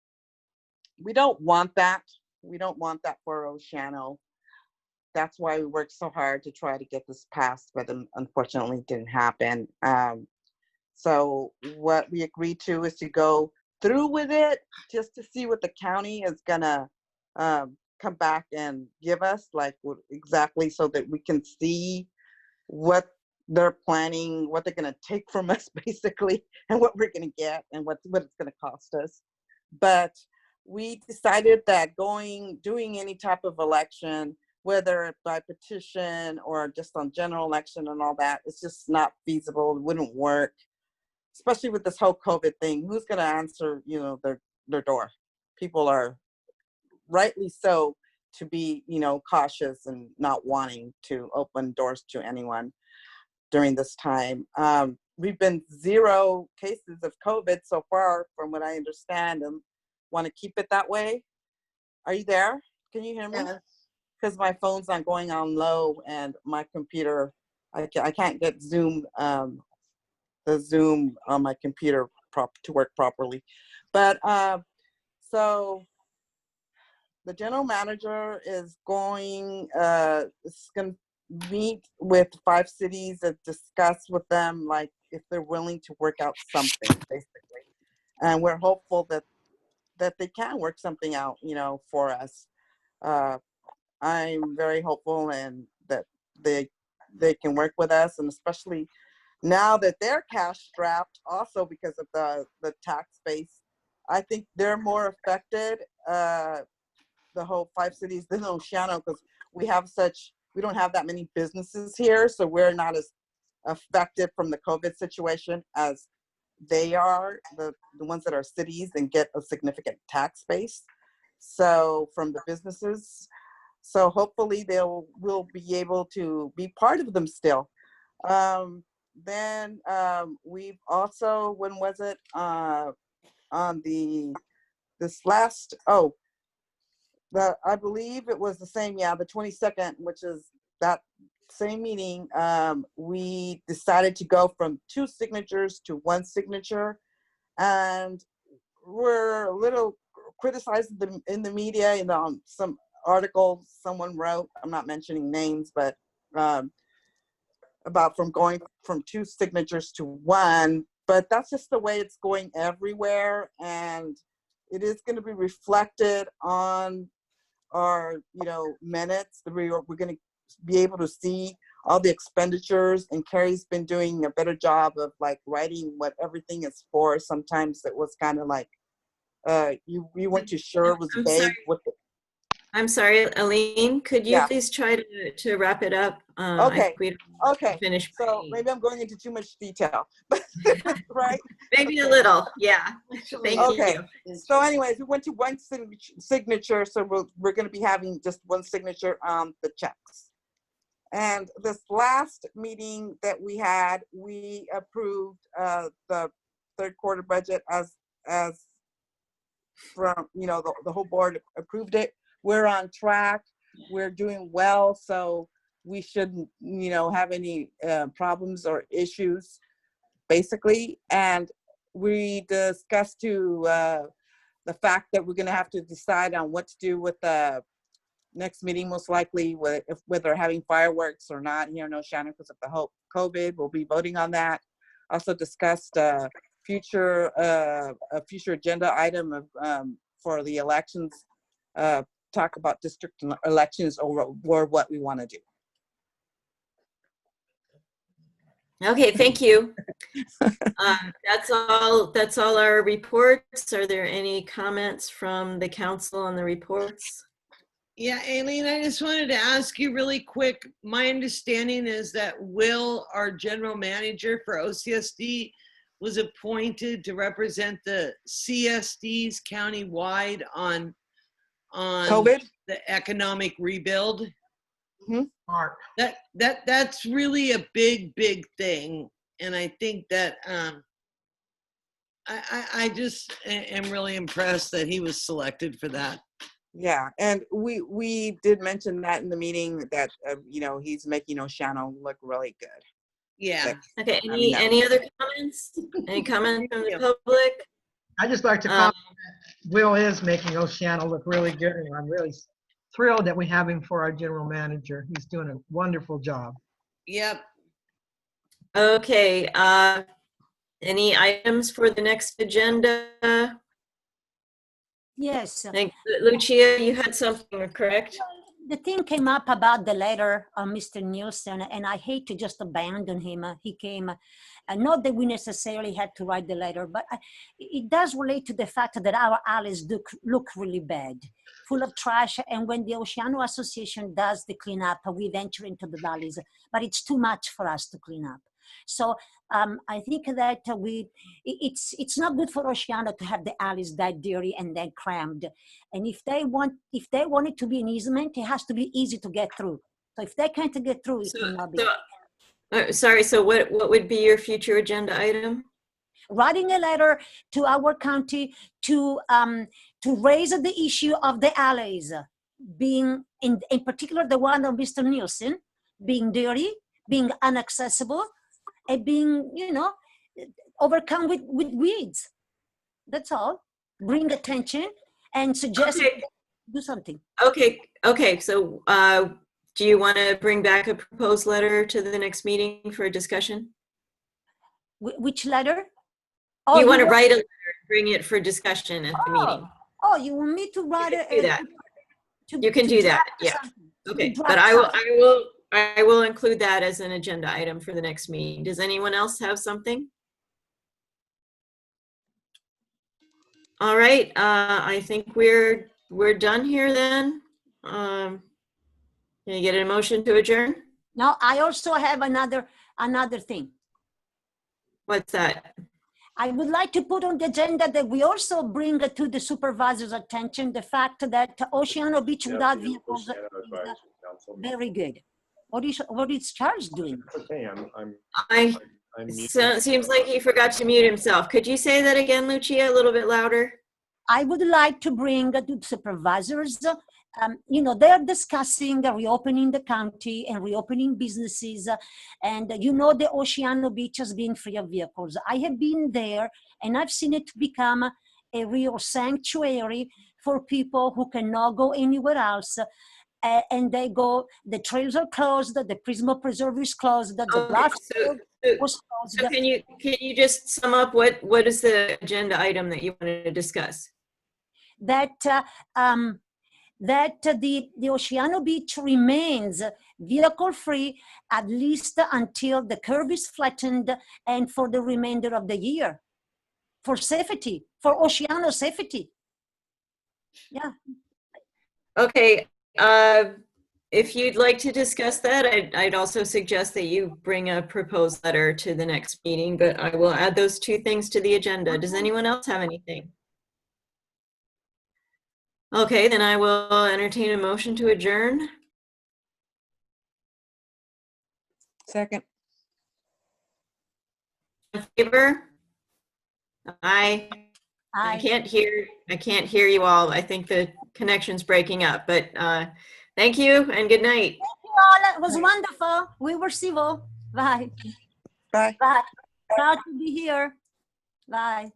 S8: we don't want that. We don't want that for Oceano. That's why we worked so hard to try to get this passed, but unfortunately it didn't happen. So what we agreed to is to go through with it just to see what the county is gonna come back and give us, like exactly, so that we can see what they're planning, what they're gonna take from us basically, and what we're gonna get and what it's gonna cost us. But we decided that doing any type of election, whether by petition or just on general election and all that, it's just not feasible. It wouldn't work, especially with this whole COVID thing. Who's going to answer, their door? People are rightly so to be, cautious and not wanting to open doors to anyone during this time. We've been 0 cases of COVID so far, from what I understand, and want to keep it that way. Are you there? Can you hear me? Because my phone's not going on low, and my computer, I can't get Zoom, the Zoom on my computer to work properly. But so the general manager is going to meet with 5 cities and discuss with them, like, if they're willing to work out something, basically. And we're hopeful that they can work something out, for us. I'm very hopeful, and that they can work with us, and especially now that they're cash strapped also because of the tax base. I think they're more affected, the whole 5 cities, than Oceano, because we don't have that many businesses here, so we're not as affected from the COVID situation as they are, the ones that are cities and get a significant tax base. So from the businesses, so hopefully we'll be able to be part of them still. Then we've also, when was it, on I believe it was the same, the 22nd, which is that same meeting, we decided to go from 2 signatures to 1 signature, and we're a little criticized in the media, some article someone wrote, I'm not mentioning names, but about from going from 2 signatures to 1, but that's just the way it's going everywhere, and it is going to be reflected on our minutes. We're going to be able to see all the expenditures, and Carrie's been doing a better job of like writing what everything is for. Sometimes it was kind of like you weren't too sure, it was vague.
S3: I'm sorry, Aline, could you please try to wrap it up?
S8: Okay. Okay.
S3: Finish.
S8: So maybe I'm going into too much detail, right?
S3: Maybe a little, yeah. Thank you.
S8: So anyways, we went to 1 signature, so we're going to be having just 1 signature on the checks. And this last meeting that we had, we approved the 3rd quarter budget as from, the whole board approved it. We're on track. We're doing well. So we shouldn't, have any problems or issues, basically. And we discussed the fact that we're going to have to decide on what to do with the next meeting, most likely, whether having fireworks or not here in Oceano because of the whole COVID. We'll be voting on that. Also discussed a future agenda item of for the elections. Talk about district elections or what we want to do.
S3: Okay, thank you. That's all our reports. Are there any comments from the council on the reports?
S5: Yeah, Aileen, I just wanted to ask you really quick. My understanding is that Will, our general manager for OCSD, was appointed to represent the CSDs countywide on
S8: COVID.
S5: the economic rebuild.
S9: Mark.
S5: That's really a big thing, and I think that I just am really impressed that he was selected for that.
S8: Yeah, and we did mention that in the meeting that you know, he's making Oceano look really good.
S5: Yeah.
S3: Okay,
S8: I mean,
S3: any other comments? Any comments from the public?
S9: I just like to comment that Will is making Oceano look really good, and I'm really thrilled that we have him for our general manager. He's doing a wonderful job.
S5: Yep.
S3: Okay, any items for the next agenda?
S11: Yes.
S3: I think, Lucia, you had something, correct?
S11: The thing came up about the letter of Mr. Nielsen, and I hate to just abandon him. He came, not that we necessarily had to write the letter, but it does relate to the fact that our alleys look really bad, full of trash. And when the Oceano Association does the cleanup, we venture into the valleys, but it's too much for us to clean up. So I think that it's not good for Oceano to have the alleys that dirty and then crammed. And if they want it to be an easement, it has to be easy to get through. So if they can't get through, it cannot be.
S3: Sorry, so what would be your future agenda item?
S11: Writing a letter to our county to raise the issue of the alleys being, in particular the one of Mr. Nielsen, being dirty, being inaccessible, and being, you know, overcome with weeds. That's all. Bring attention and suggest do something.
S3: Okay. So do you want to bring back a proposed letter to the next meeting for discussion?
S11: Which letter?
S3: Oh, you want to write a letter and bring it for discussion at the meeting?
S11: Oh, you want me to write it?
S3: Do that. You can do that. Yeah. Okay. But I will include that as an agenda item for the next meeting. Does anyone else have something? All right. I think we're done here then. Can you get a motion to adjourn?
S11: No, I also have another thing.
S3: What's that?
S11: I would like to put on the agenda that we also bring to the supervisor's attention the fact that Oceano Beach without vehicles is very good. What is Charles doing?
S6: Okay, I'm
S3: Seems like he forgot to mute himself. Could you say that again, Lucia, a little bit louder?
S11: I would like to bring to supervisors, you know, they're discussing reopening the county and reopening businesses. And you know, the Oceano Beach has been free of vehicles. I have been there and I've seen it become a real sanctuary for people who cannot go anywhere else. And they go, the trails are closed, the Prismo Preserve is closed, the blast was closed.
S3: So can you just sum up what is the agenda item that you wanted to discuss?
S11: That the Oceano Beach remains vehicle-free at least until the curve is flattened and for the remainder of the year, for safety, for Oceano safety. Yeah.
S3: Okay. If you'd like to discuss that, I'd also suggest that you bring a proposed letter to the next meeting, but I will add those two things to the agenda. Does anyone else have anything? Okay, then I will entertain a motion to adjourn.
S8: Second.
S3: In favor? Aye.
S11: Aye.
S3: I can't hear you all. I think the connection's breaking up, but thank you and good night.
S11: Thank you all. It was wonderful. We were civil. Bye.
S8: Bye.
S11: Bye. Proud to be here. Bye.